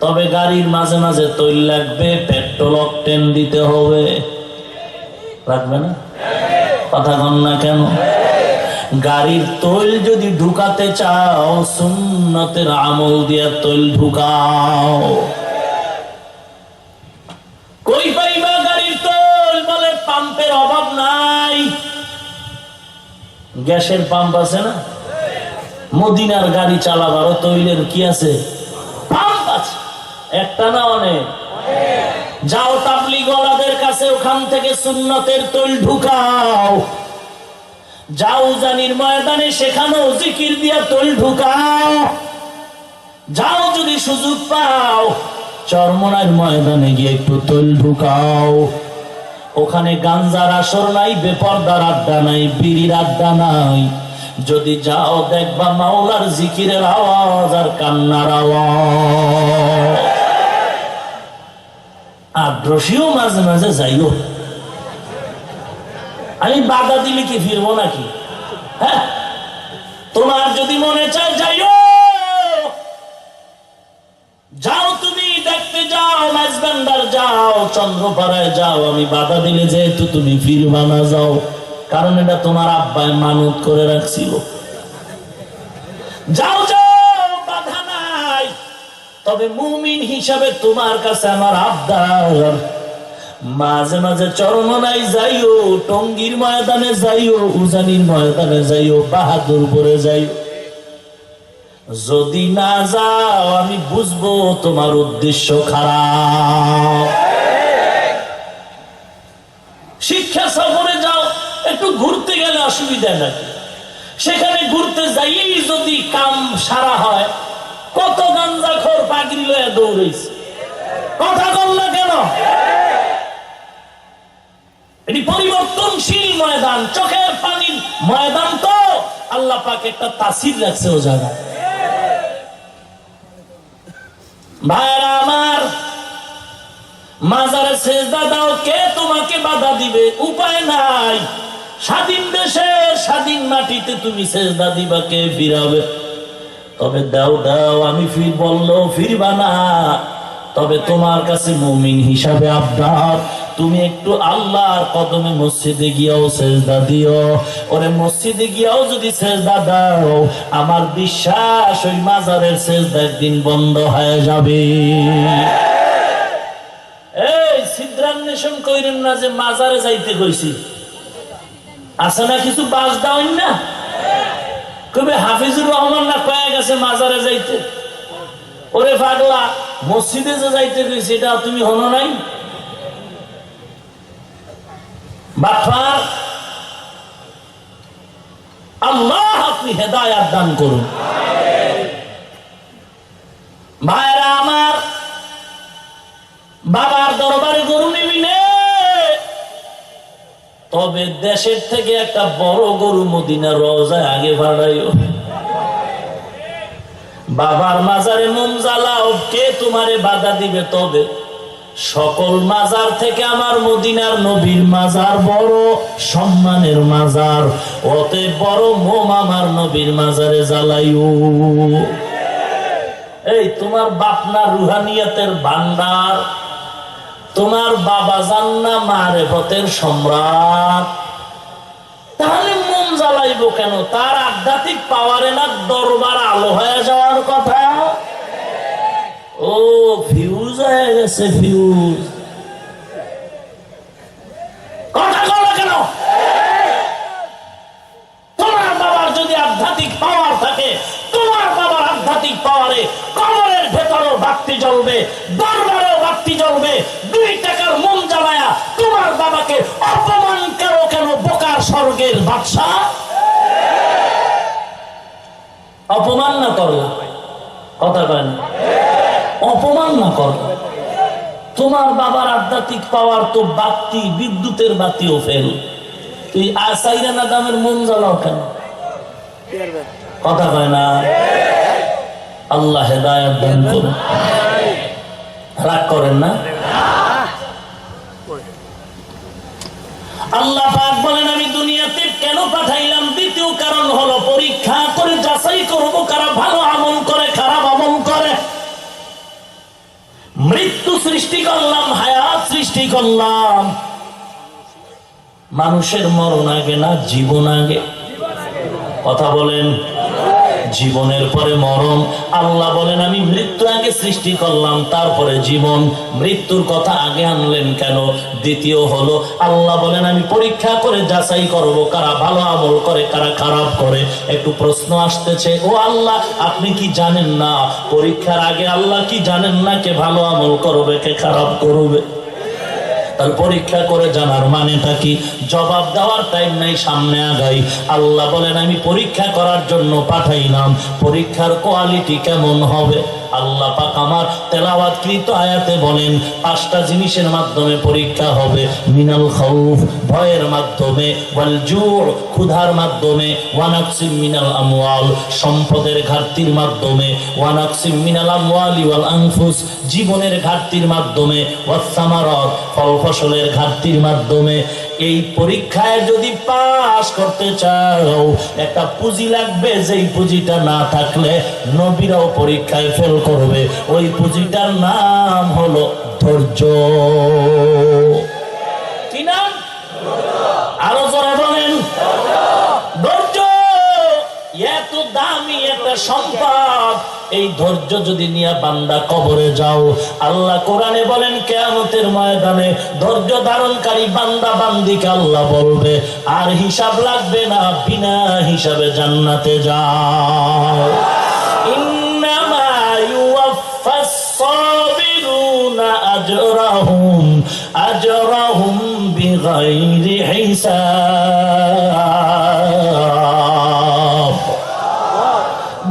তবে গাড়ির মাঝে মাঝে তৈল লাগবে, পেট্রোল অকটেন দিতে হবে, লাগবে না? কথা কন না কেন? গাড়ির তৈল যদি ঢুকাতে চাও, সুন্নতের আমল দিয়ে তৈল ঢুকাও। কই পাইবা গাড়ির তৈল? বলে পাম্পের অভাব নাই, গ্যাসের পাম্প আছে না? মদিনার গাড়ি চালাবারও তৈলের কি আছে? পাম্প আছে, একটা না অনেক। যাও তাবলীগ ওয়ালাদের কাছে, ওখান থেকে সুন্নতের তৈল ঢুকাও। যাও জানির ময়দানে, সেখানেও জিকির দিয়া তৈল ঢুকাও। যাও যদি সুযোগ পাও, চরমনার ময়দানে গিয়ে একটু তৈল ঢুকাও। ওখানে গাঞ্জার আসর নাই, বেপরদার আড্ডা নাই, বিড়ির আড্ডা নাই। যদি যাও দেখবা মাওলার জিকিরের আওয়াজ আর কান্নার আওয়াজ। আর রশিও মাঝে মাঝে যাইও। আমি বাধা দিলে কি ফিরবো নাকি? হ্যাঁ, তোমার যদি মনে চায় যাইও, যাও, তুমি দেখতে যাও, মাঝবান্ডার যাও, চন্দ্রপাড়ায় যাও। আমি বাধা দিলে যেহেতু তুমি ফিরবা না, যাও, কারণ এটা তোমার আব্বায় মানত করে রাখছিল। যাও যাও, বাধা নাই। তবে মুমিন হিসাবে তোমার কাছে আমার আবদার, মাঝে মাঝে চরমনায় যাইও, টঙ্গীর ময়দানে যাইও, উজানির ময়দানে যাইও, বাহাদুরপুরে যাইও। যদি না যাও, আমি বুঝবো তোমার উদ্দেশ্য খারাপ। শিক্ষা সফরে যাও, একটু ঘুরতে গেলে অসুবিধা নাকি? সেখানে ঘুরতে যাইয়েই যদি কাম সারা হয়, কত গাঞ্জাখোর পাগড়ি লয়ে দৌড়েছে। কথা বল না কেন? এটি পরিবর্তনশীল ময়দান, চোখের পানির ময়দান। তো আল্লাহ পাক একটা তাসির রাখছে ও জায়গায়। ভাইরা আমার, মাজারে সেজদা দাও, কে তোমাকে বাধা দিবে? উপায় নাই। স্বাধীন দেশে, স্বাধীন মাটিতে তুমি সেজদা দিবা, কে ফিরাবে? তবে দাও দাও, আমি বললেও ফিরবা না। তবে তোমার কাছে মুমিন হিসাবে আবদার, তুমি একটু আল্লাহর কদমে মসজিদে গিয়াও সেজদা দিও। ওরে মসজিদে গিয়াও যদি সেজদা দাও, আমার বিশ্বাস ওই মাজারের সেজদা একদিন বন্ধ হয়ে যাবে। এই সিদ্ধান্বেষণ কইরেন না যে মাজারে যাইতে কইছি, আছে না কিছু বাস দাও না? কবে হাফিজুর রহমান না কয়ে গেছে মাজারে যাইতে? ওরে পাগলা, মসজিদে যে যাইতে কইছি এটা তুমি হলো নাই? বাটফার, আল্লাহ আপনি হেদায়াত দান করুন। ভাইরা আমার, বাবার দরবারে গরু নিবি নে, তবে দেশের থেকে একটা বড় গরু মদিনার রওজায় আগে ভাড়াইও। বাবার মাজারে মোম জ্বালাও, কে তোমারে বাধা দিবে? তবে সকল মাজার থেকে আমার মদিনার নবীর মাজার বড় সম্মানের মাজার, অতএব বড় মোম আমার নবীর মাজারে জ্বালাইও। এই তোমার বাপনা রুহানিয়াতের ভান্ডার, তোমার বাবা জান্না মারেফতের সম্রাট, তাহলে মোম জ্বালাইব কেন? তার আধ্যাত্মিক পাওয়ারে না দরবার আলো হয়ে যাওয়ার কথা। ও ফিউজ হয়ে গেছে, ফিউজ। কথা বলো কেন? তোমার বাবার যদি আধ্যাত্মিক পাওয়ার থাকে, তোমার বাবার আধ্যাত্মিক পাওয়ারে কবরের ভেতরেও বাতি জ্বলবে, দরবারেও বাতি জ্বলবে। 2 টাকার মোম জ্বালায়া তোমার বাবাকে অপমান করো কেন? বোকার স্বর্গের বাদশা অপমান না করলা? কথা কয় না? অপমান না করলা? তোমার বাবার আধ্যাত্মিক পাওয়ার তো বাতি, বিদ্যুতের বাতিও ফেল। তুই আসাইরা না দামের মোম জ্বালাও কেন? কথা কয় না? আল্লাহ হেদায়েত দান করুন। রাগ করেন না। আল্লাহ পাক বলেন আমি দুনিয়াতে কেন পাঠাইলাম? দ্বিতীয় কারণ হলো পরীক্ষা করে যাচাই করব কারা ভালো আমল করে, খারাপ আমল করে। মৃত্যু সৃষ্টি করলাম, হায়াত সৃষ্টি করলাম। মানুষের মরণ আগে না জীবন আগে? কথা বলেন। জীবনের পরে মরণ। আল্লাহ বলেন আমি মৃত্যু আগে সৃষ্টি করলাম, তারপরে জীবন। মৃত্যুর কথা আগে আনলেন কেন? দ্বিতীয় হলো আল্লাহ বলেন আমি পরীক্ষা করে যাচাই করব কারা ভালো আমল করে, কারা খারাপ করে। একটু প্রশ্ন আসতেছে, ও আল্লাহ আপনি কি জানেন না পরীক্ষার আগে আল্লাহ কি জানেন না কে ভালো আমল করবে কে খারাপ করবে? তার পরীক্ষা করে জানার মানেটা কি? জবাব দেওয়ার টাইম নাই, সামনে আগাই। আল্লাহ বলেন আমি পরীক্ষা করার জন্য পাঠাইলাম। পরীক্ষার কোয়ালিটি কেমন হবে? আল্লাহ পাক আমার তেলাওয়াতকৃত আয়াতে বলেন 5টা জিনিসের মাধ্যমে পরীক্ষা হবে। মিনাল খাউফ, ভয়ের মাধ্যমে, ওয়াল জু', ক্ষুধার মাধ্যমে, ওয়া নাকসিম মিনাল আমওয়াল, সম্পদের ঘাটতির মাধ্যমে, ওয়া নাকসিম মিনাল আমওয়ালি ওয়াল আনফুস, জীবনের ঘাটতির মাধ্যমে, ওয়াস সামারাত, ফল ফসলের ঘাটতির মাধ্যমে। এই পরীক্ষায় যদি পাস করতে চাও একটা পুঁজি লাগবে, যেই পুঁজিটা না থাকলে নবীরাও পরীক্ষায় ফেল করবে। ওই পুঁজিটার নাম হলো ধৈর্য। কি নাম? আরো জোরে বলেন। ধৈর্য এত দামি একটা সম্পদ। এই ধৈর্য যদি নিয়ে বান্দা কবরে যাও, আল্লাহ কোরআনে বলেন কিয়ামতের ময়দানে ধৈর্য ধারণকারী বান্দা বান্দিকে আল্লাহ বলবে আর হিসাব লাগবে না, বিনা হিসাবে জান্নাতে যাও। ইন্নামা ইউওয়াফাস সাবিরুনা আজরাহুম বিগাইরি হিসাব।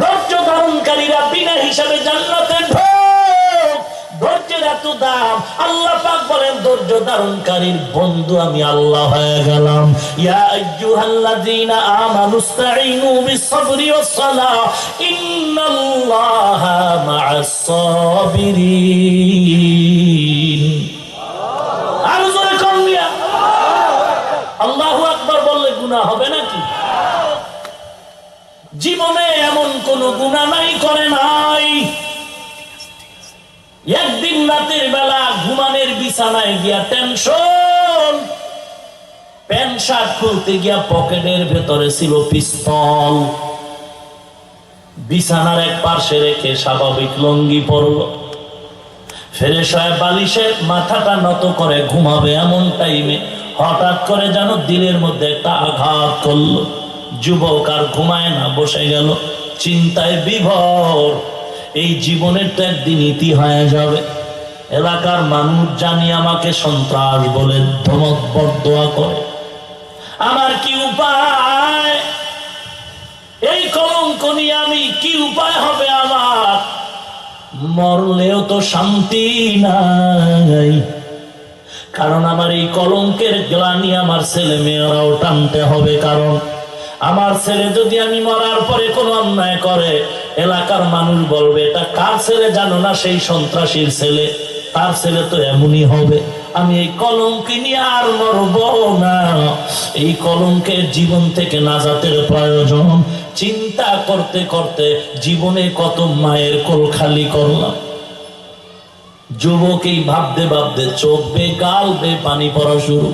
ধৈর্য ধারণকারীরা বিনা হিসাবে জান্নাতে ঢোক। ধৈর্যের এত দাম। আল্লাহ পাক বলেন ধৈর্য ধারণকারীর বন্ধু আমি আল্লাহ হয়ে গেলাম। ইয়া আইয়ুহাল্লাযীনা আমানুস্তাঈনু বিস-সাবরি ওয়াস-সালাহ ইন্নাল্লাহা মা'আস-সাবিরিন। আর জোরে কোন মিয়া আল্লাহু আকবার বললে গুনাহ হবে নাকি? জীবনে এমন কোন গুনাহ নাই করে নাই। একদিন রাতের বেলা ঘুমানের বিছানায় গিয়া টেনশন, প্যান্ট শার্ট খুলতে গিয়া পকেটের ভেতরে ছিল পিস্তল। বিছানার এক পাশে রেখে স্বাভাবিক লুঙ্গি পরল, ফ্রেশ হয়ে বালিশে মাথাটা নত করে ঘুমাবে এমন টাইমে হঠাৎ করে যেন দিলের মধ্যে একটা আঘাত করলো। যুবক আর ঘুমায় না, বসে গেল চিন্তায় বিভোর। এই জীবনের তো একদিন ইতি হয়ে যাবে। এলাকার মানুষ জানি আমাকে সন্ত্রাস বলে ধমক বরদোয়া করে। আমার কি উপায়? এই কলঙ্ক নিয়ে আমি কি উপায় হবে আমার? মরলেও তো শান্তি নাই, কারণ আমার এই কলঙ্কের গ্লানি আমার ছেলে মেয়েরাও টানতে হবে। কারণ আমার ছেলে যদি আমি মরার পরে কোনো অন্যায় করে, এলাকার মানুষ বলবে এটা কার ছেলে জানো না? সেই সন্ত্রাসীর ছেলে, তার ছেলে তো এমনই হবে। আমি এই কলঙ্ক নিয়ে আর মরব না। এই কলঙ্কের জীবন থেকে নাজাতের প্রয়োজন। চিন্তা করতে করতে জীবনে কত মায়ের কোল খালি করলাম। যুবক এই ভাবতে ভাবতে চোখ বে গাল বে পানি পড়া শুরু।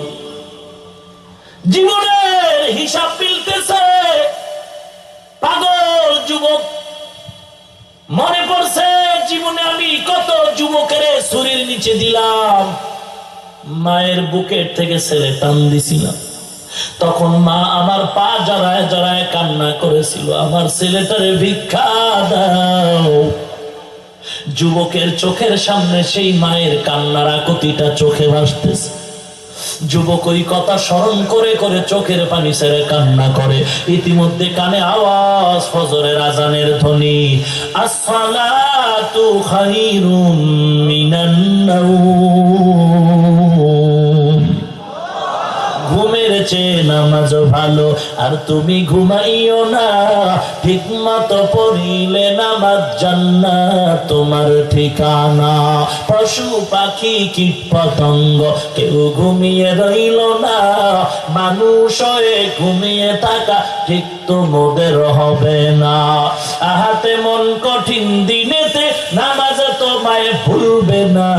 জীবনের হিসাব মিলতেছে। পাগল যুবক মনে পড়ছে জীবনে আমি কত যুবকের শরীর নিচে দিলাম, মায়ের বুকের থেকে ছেলে টান দিছিলাম। তখন মা আমার পা জড়ায় জড়ায় কান্না করেছিল, আমার ছেলেটারে ভিক্ষা দাও। যুবকের চোখের সামনে সেই মায়ের কান্নার আকুতিটা চোখে ভাসতেছে। যুবক ওই কথা স্মরণ করে করে চোখের পানি ছেড়ে কান্না করে। ইতিমধ্যে কানে আওয়াজ, ফজরের আজানের ধ্বনি, আসসালাতু খায়রুম মিনান নাওম। ঘুমের চেয়ে নামাজ ভালো। আর তুমি ঘুমাইও না, ঠিক মতো পড়িলে নামাজ জান্নাত তোমার ঠিকানা। পশু পাখি কীট পতঙ্গ কেউ ঘুমিয়ে রইল না, মানুষ হয়ে ঘুমিয়ে থাকা ঠিক তোমাদের হবে না। আহাতে মন কঠিন দিনেতে নামাজ তোমায় ভুলবে না,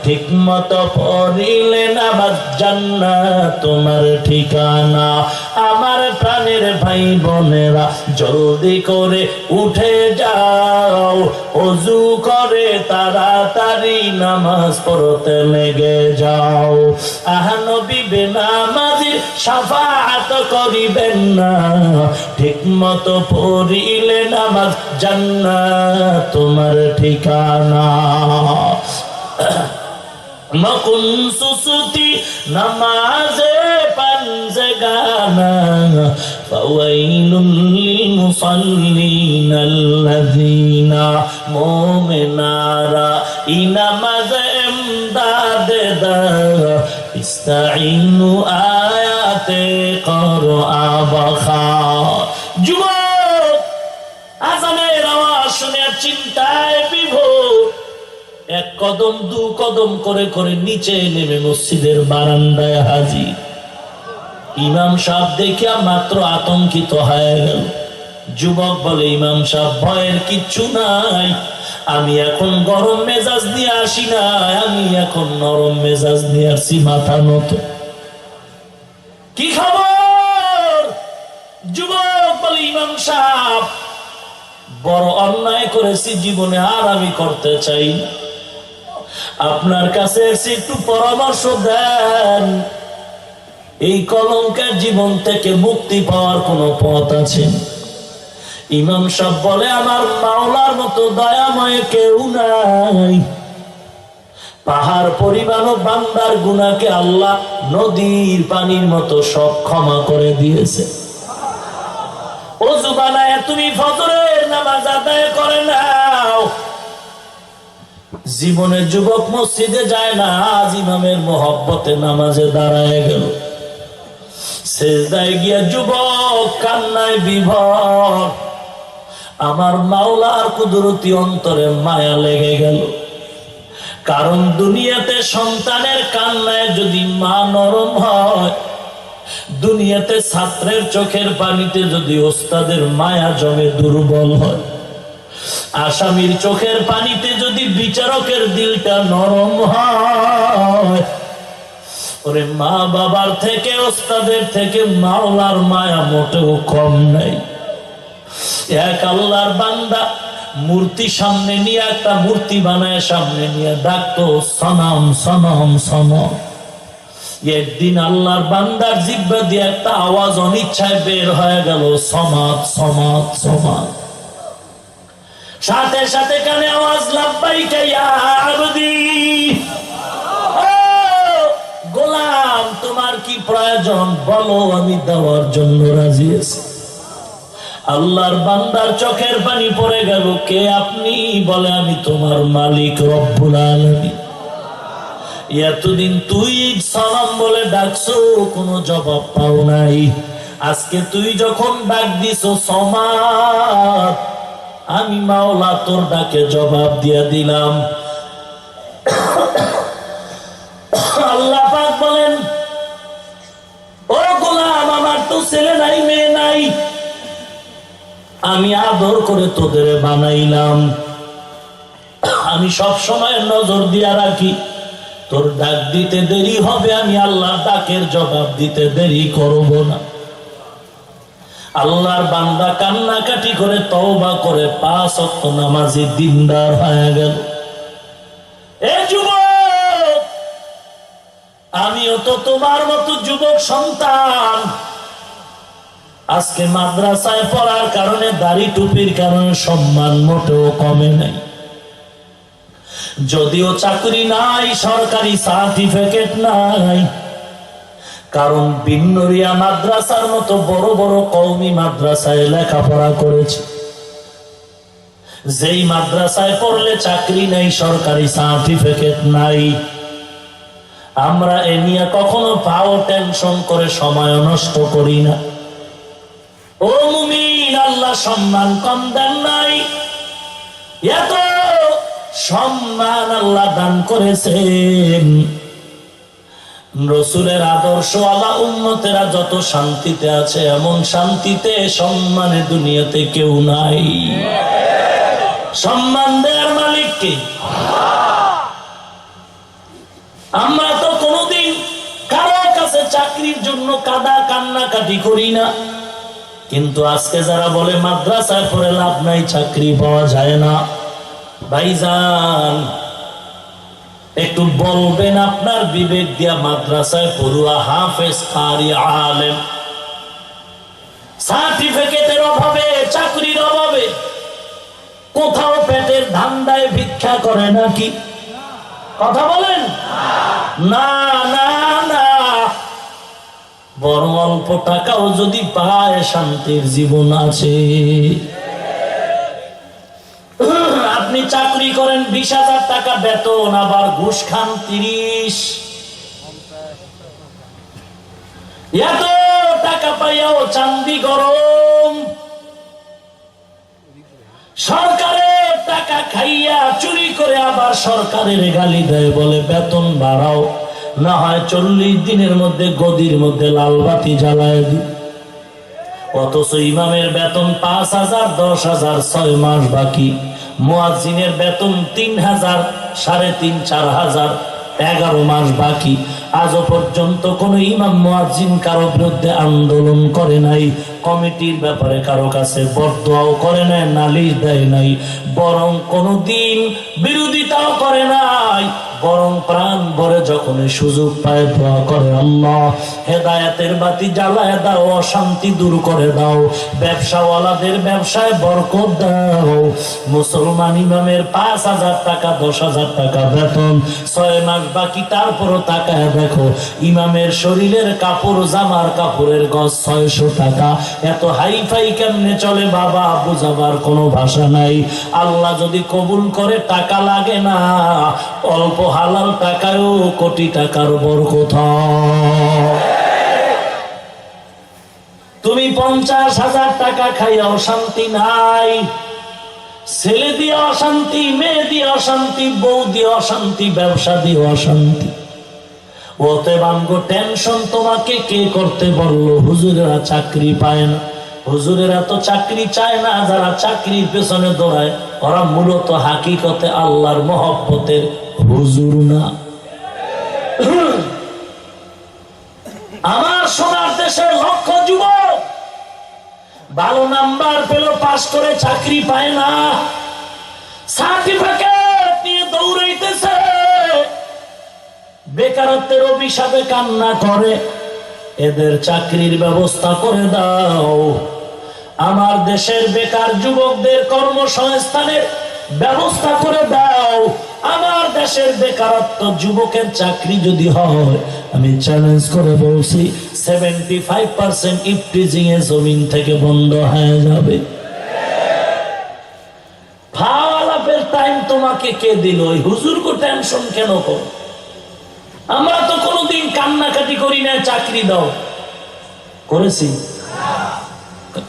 ঠিক মতো পড়িলে নামাজ জান্নাত তোমার ঠিকানা। আমার প্রাণের ভাই বোনেরা জলদি করে উঠে যাও, ওযু করে তাড়াতাড়ি নামাজ পড়তে লেগে যাও। নবী বেনামাজি শাফাআত করিবেন না, ঠিক মতো পড়িলে নামাজ জান্নাত তোমার ঠিকানা। নকুন সুসুতি নামাজে পাঞ্জগানা, ফাওয়াইলুল লিল মুসাল্লিন আল্লাযিনা মুমিনারা ইনামাজে ইমদাদে দা ইস্তাইনু আয়াতে করআ বাখা। যুবক আজানের আওয়াজ শুনে চিন্তায় বিভোর, এক কদম দু কদম করে করে নিচে নেমে মসজিদের বারান্দায় হাজির। ইমাম সাহেব দেখিয়া মাত্র আতঙ্কিত হয়ে গেল। যুবক বলে, ইমাম সাহেব ভয়ের কিচ্ছু নাই, আমি এখন গরম মেজাজ নিয়ে আসি না, আমি এখন নরম মেজাজ নিয়ে আসছি, মাথা নত। কি খবর? যুবক বলে, ইমাম সাহেব বড় অন্যায় করেছি জীবনে, আর আমি করতে চাই না, আপনার কাছে এসে একটু পরামর্শ দেন, এই কলঙ্কের জীবন থেকে মুক্তি পাওয়ার কোন পথ আছে? ইমাম সাহেব বলে, আমার মাওলার মতো দয়াময় কেউ নাই, পাহাড় পরিমাণ বান্দার গুনাহকে আল্লাহ নদীর পানির মতো সব ক্ষমা করে দিয়েছে। ওযু বানায় তুমি ফজরের নামাজ আদায় করে নাও। জীবনের যুবক মসজিদে যায় না, আজ ইমামের মোহব্বতে নামাজে দাঁড়ায় গেল। সেজদায় গিয়া যুবক কান্নায় বিভোর, আমার মাওলার কুদরতি অন্তরে মায়া লেগে গেল। কারণ দুনিয়াতে সন্তানের কান্নায় যদি মা নরম হয়, দুনিয়াতে ছাত্রের চোখের পানিতে যদি ওস্তাদের মায়া জমে দুর্বল হয়, আসামির চোখের পানিতে যদি বিচারকের দিলটা নরম হয়, ওরে মা বাবার থেকে ওস্তাদের থেকে মাওলার মায়া মোটেও কম নাই। এক আল্লাহর বান্দা মূর্তি সামনে নিয়ে, একটা মূর্তি বানায় সামনে নিয়ে ডাকতো সনম সনম সনম। একদিন আল্লাহর বান্দার জিহ্বা দিয়ে একটা আওয়াজ অনিচ্ছায় বের হয়ে গেল, সমাদ সমাদ সমাদ। সাথে সাথে কানে আওয়াজ, লাব্বাইকা ইয়া আবদি, ও গোলাম তোমার কি প্রয়োজন বলো, আমি দেওয়ার জন্য রাজি আছি। আল্লাহর বান্দার চোখের পানি পড়ে গেল। কে আপনি? বলে, আমি তোমার মালিক রব্বুল আলামিন। এতদিন তুই সালাম বলে ডাকছো, কোনো জবাব পাও নাই, আজকে তুই যখন ডাক দিছো সমাদ, আমি মাওলা তোর ডাকে জবাব দিয়ে দিলাম। আল্লাহ পাক বলেন, ও গোলাম, আমার তো ছেলে নাই মেয়ে নাই, আমি আদর করে তোদের বানাইলাম, আমি সব সময় নজর দিয়া রাখি, তোর ডাক দিতে দেরি হবে, আমি আল্লাহর ডাকের জবাব দিতে দেরি করব না। আল্লাহর বান্দা কান্নাকাটি করে তওবা করে 5 ওয়াক্ত নামাজি দিনদার হয়ে গেল। এ যুবক, আমিও তো তোমার মতো যুবক সন্তান। আজকে মাদ্রাসায় পড়ার কারণে, দাড়ি টুপির কারণে সম্মান মোটেও কমে নাই। যদিও চাকরি নাই, সরকারি সার্টিফিকেট নাই, কারণ বিন্নরিয়া মাদ্রাসার মতো বড় বড় কওমি মাদ্রাসায় লেখাপড়া করেছে। যেই মাদ্রাসায় পড়লে চাকরি নেই, সরকারি সার্টিফিকেট নাই, আমরা এ নিয়ে কখনো পাও টেনশন করে সময় নষ্ট করি না। ও মুমিন, আল্লাহ সম্মান কম দেন নাই, এত সম্মান আল্লাহ দান করেছেন। রসুলের আদর্শ আল্লাহ উম্মতেরা যত শান্তিতে আছে, এমন শান্তিতে সম্মানে দুনিয়াতে কেউ নাই। সম্মান দেওয়ার মালিক কে? আমরা তো কোনোদিন কারো কাছে চাকরির জন্য কান্নাকাটি করি না, কিন্তু আজকে যারা বলে মাদ্রাসায় পড়ে লাভ নাই, চাকরি পাওয়া যায় না, ভাইজান একটু বলবেন আপনার বিবেক দিয়া, মাদ্রাসায় পড়ুয়া হাফেজ কারি আলেম সার্টিফিকেটের অভাবে, চাকরির অভাবে কোথাও পেটের ধান্দায় ভিক্ষা করে নাকি? কথা বলেন না। না না, বড় অল্প টাকাও যদি পায় শান্তির জীবন আছে। আপনি চাকরি করেন 20,000 টাকা বেতন, আবার ঘুষ খান 30। এত টাকা পাইয়াও চান্দি গরম। সরকারের টাকা খাইয়া চুরি করে আবার সরকারের গালি দেয়, বলে বেতন বাড়াও, না হয় 40 দিনের মধ্যে গদির মধ্যে লাল বাতি জ্বালায় দি। অথচ ইমামের বেতন 5,000, 10,000, 6 মাস বাকি। মুয়াজ্জিনের বেতন 3,000, 3,500, 4,000, 11 মাস বাকি। আজও পর্যন্ত কোন ইমাম মুয়াজ্জিন কারো বিরুদ্ধে আন্দোলন করে নাই, কমিটির ব্যাপারে কারো কাছে বদদোয়াও করে নাই, নালিশ দেয় নাই, বরং কোনদিন বিরোধিতাও করে নাই, বরং প্রাণ ভরে যখন সুযোগ পায় দোয়া করে, আল্লাহ হেদায়েতের বাতি জ্বালায় দাও, অশান্তি দূর করে দাও, ব্যবসাওয়ালাদের ব্যবসায় বরকত দাও। মুসলমান ইমামের 5,000 টাকা, 10,000 টাকা বেতন, 6 মাস বাকি, তারপরও তাকায় দেখো ইমামের শরীরের কাপড়, জামার কাপড়ের গজ 600 টাকা। এত হাইফাই কেমনে চলে বাবা, বুঝাবার কোনো ভাষা নাই। আল্লাহ যদি কবুল করে টাকা লাগে না, অল্প হালাল টাকায়ও কোটি টাকার বরকত। তুমি 50,000 টাকা খাইয়াও শান্তি নাই, ছেলে দিয়ে অশান্তি, মেয়ে দিয়ে অশান্তি, বউ দিয়ে অশান্তি, ব্যবসা দিয়ে অশান্তি। অতএব আমগো টেনশন তোমাকে কে করতে বললো? হুজুরেরা চাকরি পায় না। হুজুরেরা তো চাকরি চায় না, যারা চাকরির পেছনে দৌড়ায় ওরা মূলত হাকিকতে আল্লাহর মহব্বতের হুজুর না। আমার সোনার দেশের লক্ষ যুবক ভালো নাম্বার পেল, পাস করে চাকরি পায় না, সার্টিফিকেট নিয়ে দৌড়াইতেছে, বেকারত্বের অভিশাপে কান্না করে। এদের চাকরির ব্যবস্থা করে দাও। আমার দেশের বেকার যুবকদের কর্মসংস্থানের ব্যবস্থা করে দাও। আমার দেশের বেকারত্ব যুবকের চাকরি যদি হয়, আমি চ্যালেঞ্জ করে বলছি 75% ইফটিজিং এ জমিন থেকে বন্ধ হয়ে যাবে। ফাওয়ালাপের টাইম তোমাকে কে দিল? ওই হুজুরকে টেনশন কেন কর? আমরা তো কোনোদিন কান্নাকাটি করি না চাকরি দাও, করেছি?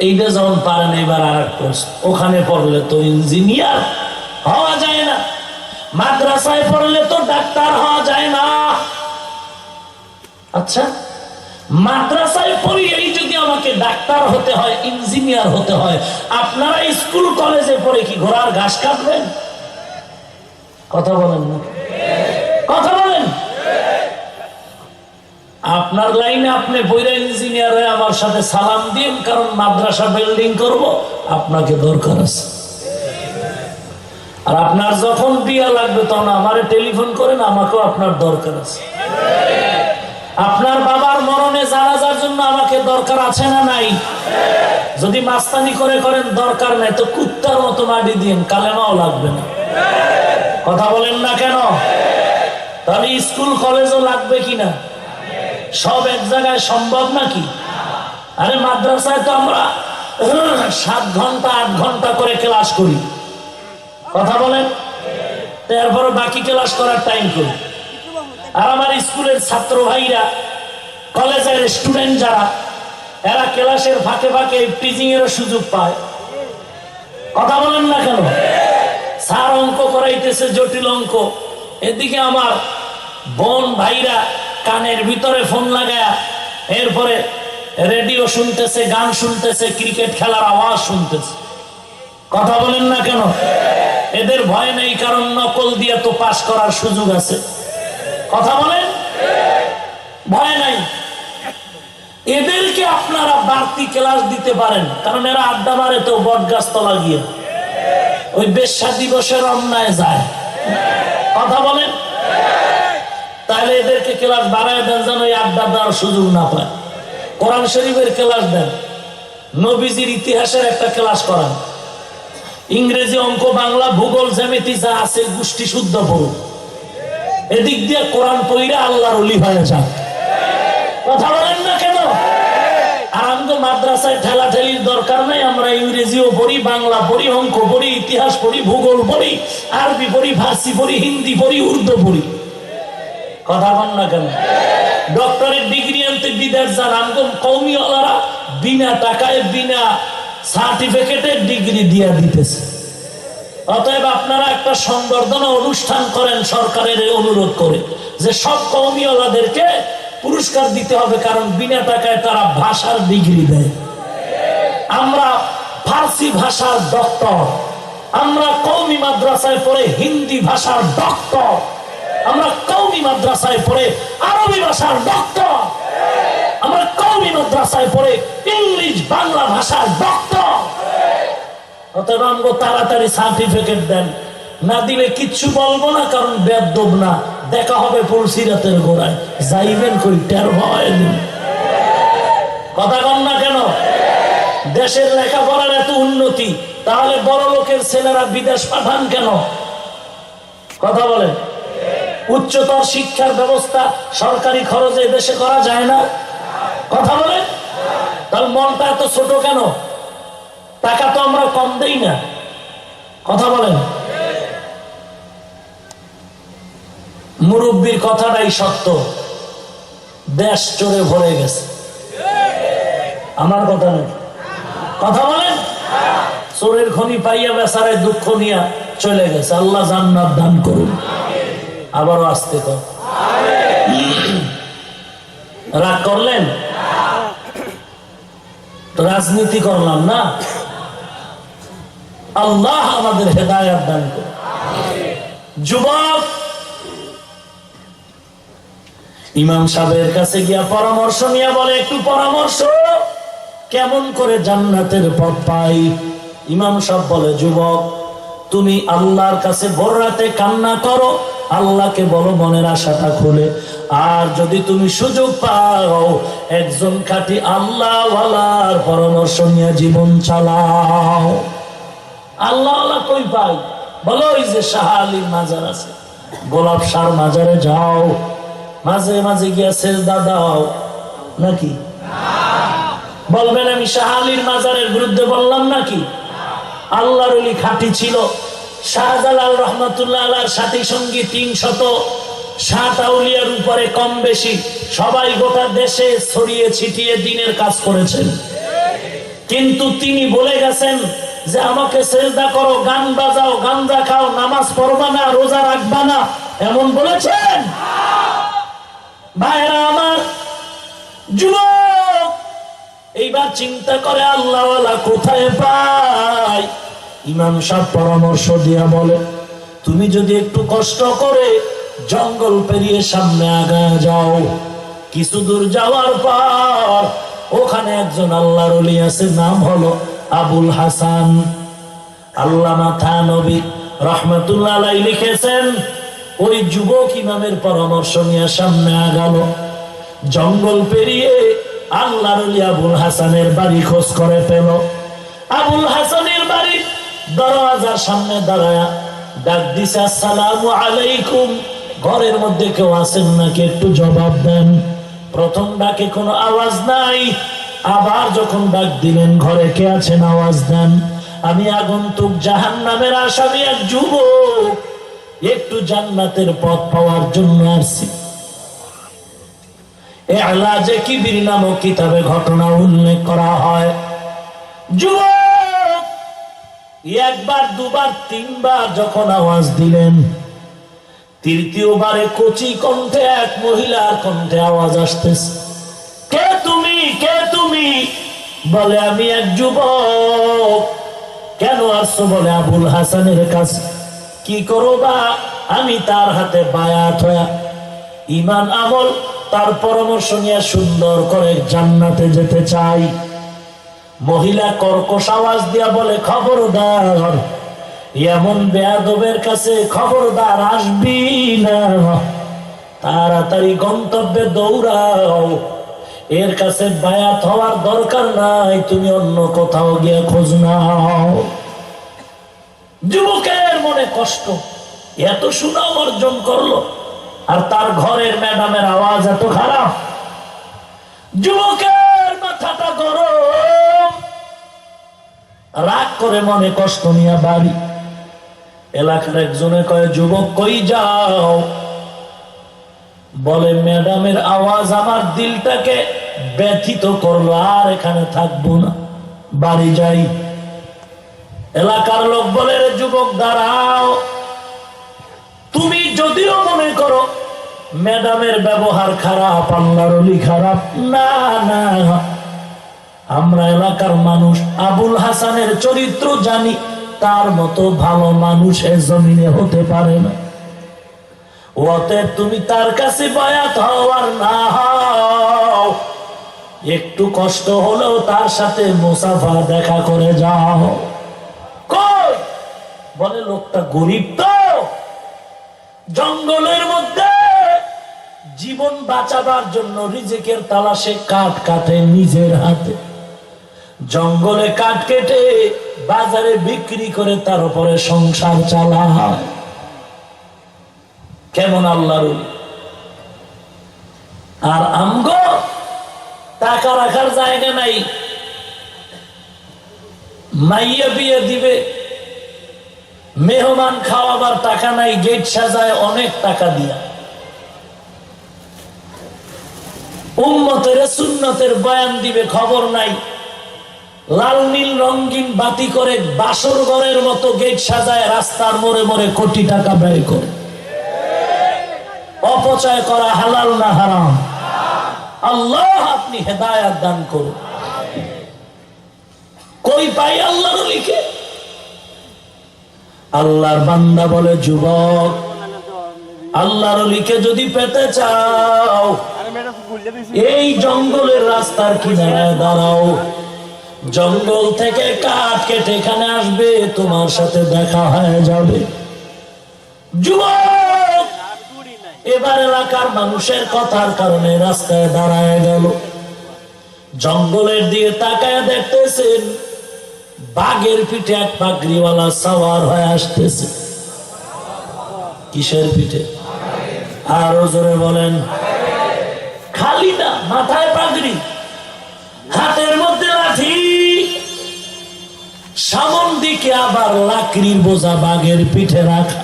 এইটা যখন পারেন, এবার আর এক প্রশ্ন, ওখানে পড়লে তো ইঞ্জিনিয়ার হওয়া যায় না, মাদ্রাসায় পড়লে তো ডাক্তার হওয়া যায় না। আচ্ছা, মাদ্রাসায় পড়িয়েই যদি আমাকে ডাক্তার হতে হয়, ইঞ্জিনিয়ার হতে হয়, আপনারা স্কুল কলেজে পড়ে কি ঘোড়ার ঘাস কাটবেন? কথা বলেন না, কথা বলেন। আপনার লাইনে আপনি বইরা ইঞ্জিনিয়ার হয়ে আমার সাথে সালাম দিন, কারণ মাদ্রাসা বিল্ডিং করব, আপনাকে দরকার আছে। আর আপনার যখন বিয়া লাগবে তখন আমারে টেলিফোন করেন, আমাকেও আপনার দরকার আছে। আপনার বাবার মরণে জানাজার জন্য আমাকে দরকার আছে না নাই? যদি মাস্তানি করে করেন দরকার নাই, তো কুত্তার মতো মাটি দিন, কালেমাও লাগবে না। কথা বলেন না কেন? তাহলে স্কুল কলেজও লাগবে কিনা? সব এক জায়গায় সম্ভব নাকি? আরে মাদ্রাসায় তো আমরা 7 ঘন্টা 8 ঘন্টা করে ক্লাস করি। কথা বলেন, তারপরে বাকি ক্লাস করার টাইম করি। আর আমার স্কুলের ছাত্র ভাইরা, কলেজের স্টুডেন্ট যারা, এরা ক্লাসের ফাঁকে ফাঁকে টিচিং এর সুযোগ পায়। কথা বলেন না কেন? স্যার অঙ্ক করাইতেছে, জটিল অঙ্ক, এদিকে আমার বোন ভাইরা কানের ভিতরে ফোন লাগায়া এরপরে রেডিও শুনতেছে, গান শুনতেছে, ক্রিকেট খেলার আওয়াজ শুনতেছে। কথা বলেন না কেন? এদের ভয় নেই, কারণ নকল দিয়ে তো পাস করার সুযোগ আছে। কথা বলেন, ভয় নাই। এদেরকে আপনারা বাড়তি ক্লাস দিতে পারেন, কারণ এরা আড্ডা মারে তো বট গাছ তলা গিয়ে, ওই বেশ্যা দিবসের অন্যায় যায়। কথা বলেন, তাহলে এদেরকে ক্লাস বাড়ায় দেন, যেন ওই আড্ডা দেওয়ার সুযোগ না পায়। কোরআন শরীফের ক্লাস দেন, নবীজির ইতিহাসের একটা ক্লাস করান, ইংরেজি, অঙ্ক, বাংলা, ভূগোল, জ্যামিতি যা আছে গোষ্ঠী শুদ্ধ পড়ুন। এদিক দিয়ে কোরআন পড়িরা আল্লাহর ওলি হয়ে যান। কথা বলেন না কেন? আর আমাদের মাদ্রাসায় ঠেলাঠেলির দরকার নাই, আমরা ইংরেজিও পড়ি, বাংলা পড়ি, অঙ্ক পড়ি, ইতিহাস পড়ি, ভূগোল পড়ি, আরবি পড়ি, ফার্সি পড়ি, হিন্দি পড়ি, উর্দু পড়ি। কথা বলেন না কেন? ডক্টরের ডিগ্রি আনতে বিদেশ যান, আমাদের কওমিওয়ালারা বিনা টাকায় বিনা সার্টিফিকেটের ডিগ্রি দিয়ে দিতেছে। অতএব আপনারা একটা সংবর্ধনা অনুষ্ঠান করেন সরকারের অনুরোধ করে, যে সব কওমিওয়ালাদেরকে পুরস্কার দিতে হবে, কারণ বিনা টাকায় তারা ভাষার ডিগ্রি দেয়। আমরা ফার্সি ভাষার ডক্টর, আমরা কওমি মাদ্রাসায় পড়ে হিন্দি ভাষার ডক্টর, আমরা কওমি মাদ্রাসায় পড়ে আরবি ভাষার ডক্টর, আমরা কওমি মাদ্রাসায় পড়ে ইংলিশ বাংলা ভাষার ডক্টর। অতএব আমগো তাড়াতাড়ি সার্টিফিকেট দেন, না দিলে কিচ্ছু বলবো না, কারণ বেদব না, দেখা হবে পুলসিরাতের গোড়ায়, যাইবেন কই টের ভয় দিন। কথা কন না কেন? দেশের লেখাপড়ার এত উন্নতি, তাহলে বড় লোকের ছেলেরা বিদেশ পাঠান কেন? কথা বলেন। উচ্চতর শিক্ষার ব্যবস্থা সরকারি খরচে দেশে করা যায় না? কথা বলেন। তাহলে মনটা এত ছোট কেন? টাকা তো আমরা কম দেই না। কথা বলেন। মুরব্বীর কথাটাই সত্য, দেশ চোরে ভরে গেছে। আমার কথা নেই। কথা বলেন। চোরের খনি পাইয়া বেচারে দুঃখ নিয়ে চলে গেছে, আল্লাহ জান্নাত দান করুন। আবারও আসতে কর। রাগ করলেন? রাজনীতি করলাম না, আল্লাহ আমাদের হেদায়েত দান করুন। যুবক ইমাম সাহেবের কাছে গিয়া পরামর্শ নিয়ে বলে, একটু পরামর্শ, কেমন করে জান্নাতের পথ পাই? ইমাম সাহেব বলে, যুবক তুমি আল্লাহর কাছে ভোর রাতে কান্না করো, আল্লাহকে বলো মনের আশাটা খুলে, আর যদি তুমি সুযোগ পাও একজন খাঁটি আল্লাহওয়ালার পরামর্শ নিয়ে জীবন চালাও। আল্লাহওয়ালা কই পাই? বলো ওই যে শাহ আলীর মাজার আছে, গোলাপ শাহর মাজারে যাও, মাঝে মাঝে গিয়া সেজদা দাও। নাকি বলবেন আমি শাহ আলীর মাজারের বিরুদ্ধে বললাম নাকি? আল্লাহর ওলি খাঁটি ছিল। শাহজালাল রহমাতুল্লাহ আলাইহির সাথী সঙ্গী 360 আউলিয়ার উপরে কম বেশি সবাই গোটা দেশে ছড়িয়ে ছিটিয়ে দিনের কাজ করেছেন, কিন্তু তিনি বলে গেছেন যে আমাকে সেজদা করো, গান বাজাও, গাঞ্জা খাও, নামাজ পড়বা না, রোজা রাখবা না, এমন বলেছেন? ভাইরা আমার, যুবক এইবার চিন্তা করে আল্লাহওয়ালা কোথায় পাই? ইমাম সাহেব পরামর্শ দিয়া বলে, তুমি যদি একটু কষ্ট করে জঙ্গল পেরিয়ে সামনে আগায় যাও, কিছু দূর যাওয়ার পর ওখানে একজন আল্লাহর ওলি আছে, নাম হলো আবুল হাসান। আল্লামা থানবী রাহমাতুল্লাহ আলাইহি লিখেছেন, ওই যুবক ইমামের পরামর্শ নিয়ে সামনে আগালো, জঙ্গল পেরিয়ে আল্লাহর ওলি আবুল হাসানের বাড়ি খোঁজ করে পেল। আবুল হাসানের বাড়ি দরওয়াজার সামনে দাঁড়ায়া ডাক দিছে, আসসালামু আলাইকুম, ঘরের মধ্যে কেউ আছেন নাকি, একটু জবাব দেন। প্রথম ডাকে কোনো আওয়াজ নাই, আবার যখন ডাক দিলেন ঘরে কে আছেন আওয়াজ দেন। আমি আগন্তুক জাহান্নামের আসামি এক যুবক, একটু জান্নাতের পথ পাওয়ার জন্য আসছি। ইলাজে কিবির নামক কিতাবে ঘটনা উল্লেখ করা হয়। যুবক একবার দুবার তিনবার যখন আওয়াজ দিলেন, তৃতীয়বারে কচি কণ্ঠে এক মহিলার কণ্ঠে আওয়াজ আসতেছে, কে তুমি, কে তুমি? বলে আমি এক যুবক। কেন আসছো? বলে আবুল হাসানের কাছে। কি করো বা? আমি তার হাতে বায়াত হয়ে ঈমান আমল তার পরামর্শ নিয়ে সুন্দর করে জান্নাতে যেতে চাই। মহিলা কর্কশ আওয়াজ দিয়া বলে, খবরদার, এমন বেয়াদবের কাছে খবরদার আসবি না, তাড়াতাড়ি গন্তব্যে দৌড়াও, এর কাছে বায়াত হওয়ার দরকার নাই, তুমি অন্য কোথাও গিয়ে খোঁজ নাও। যুবকের মনে কষ্ট, এত সুনাম অর্জন করলো আর তার ঘরের ম্যাডামের আওয়াজ এত খারাপ। যুবকের মাথাটা গরম, রাগ করে মনে কষ্ট নিয়ে বাড়ি। এলাকার একজনে কয়, যুবক কই যাও? বলে ম্যাডামের আওয়াজ আমার দিলটাকে ব্যথিত করলো, আর এখানে থাকবো না, বাড়ি যাই। এলাকার লোক বলে, যুবক দাঁড়াও, তুমি যদিও মনে করো ম্যাডামের ব্যবহার খারাপ, আল্লাহর ওলি খারাপ, না না, আমরা এলাকার মানুষ আবুল হাসানের চরিত্র জানি, তার মতো ভালো মানুষ এ জমিনে হতে পারে না। অতএব তুমি তার কাছে বায়াত হও আর না হও, একটু কষ্ট হলেও তার সাথে মুসাফা দেখা করে যাও। কই? বলে লোকটা গরিব তো, জঙ্গলের মধ্যে জীবন বাঁচাবার জন্য রিজিকের তালাশে কাঠ কাটে নিজের হাতে, জঙ্গলে কাঠ কেটে বাজারে বিক্রি করে তার উপরে সংসার চালায়। কেমন আল্লাহর ওলি। আর আমগো টাকা রাখার জায়গা নাই, মাইয়া বিয়ে দিবে, মেহমান খাওয়াবার টাকা নাই, গেট সাজায় অনেক টাকা দিয়া। উম্মতের সুন্নতের বয়ান দিবে, খবর নাই, লাল নীল রঙিন বাতি করে বাসর ঘরের মতো গেট সাজায় রাস্তার মোড়ে মোড়ে কোটি টাকা ব্যয় করে। অপচয় করা হালাল না হারাম? আল্লাহ আপনি হেদায়েত দান করুন। কই পাই আল্লাহর ওলিকে? আল্লাহর বান্দা বলে, যুবক, আল্লাহর ওলিকে যদি পেতে চাও এই জঙ্গলের রাস্তার কিনারায় দাঁড়াও, জঙ্গল থেকে কাঠ কেটে এখানে আসবে, তোমার সাথে দেখা হয়ে যাবে। যুবক এবার এলাকার মানুষের কথার কারণে রাস্তায় দাঁড়ায় গেল, জঙ্গলের দিকে তাকায় দেখতেছেন বাঘের পিঠে এক পাগড়িওয়ালা সাওয়ার হয়ে আসতেছে। কিসের পিঠে? আরো জোরে বলেন। খালি না, মাথায় পাগড়ি, হাতের মধ্যে লাঠি, সামন দিকে আবার লাকড়ির বোঝা বাঘের পিঠে রাখা।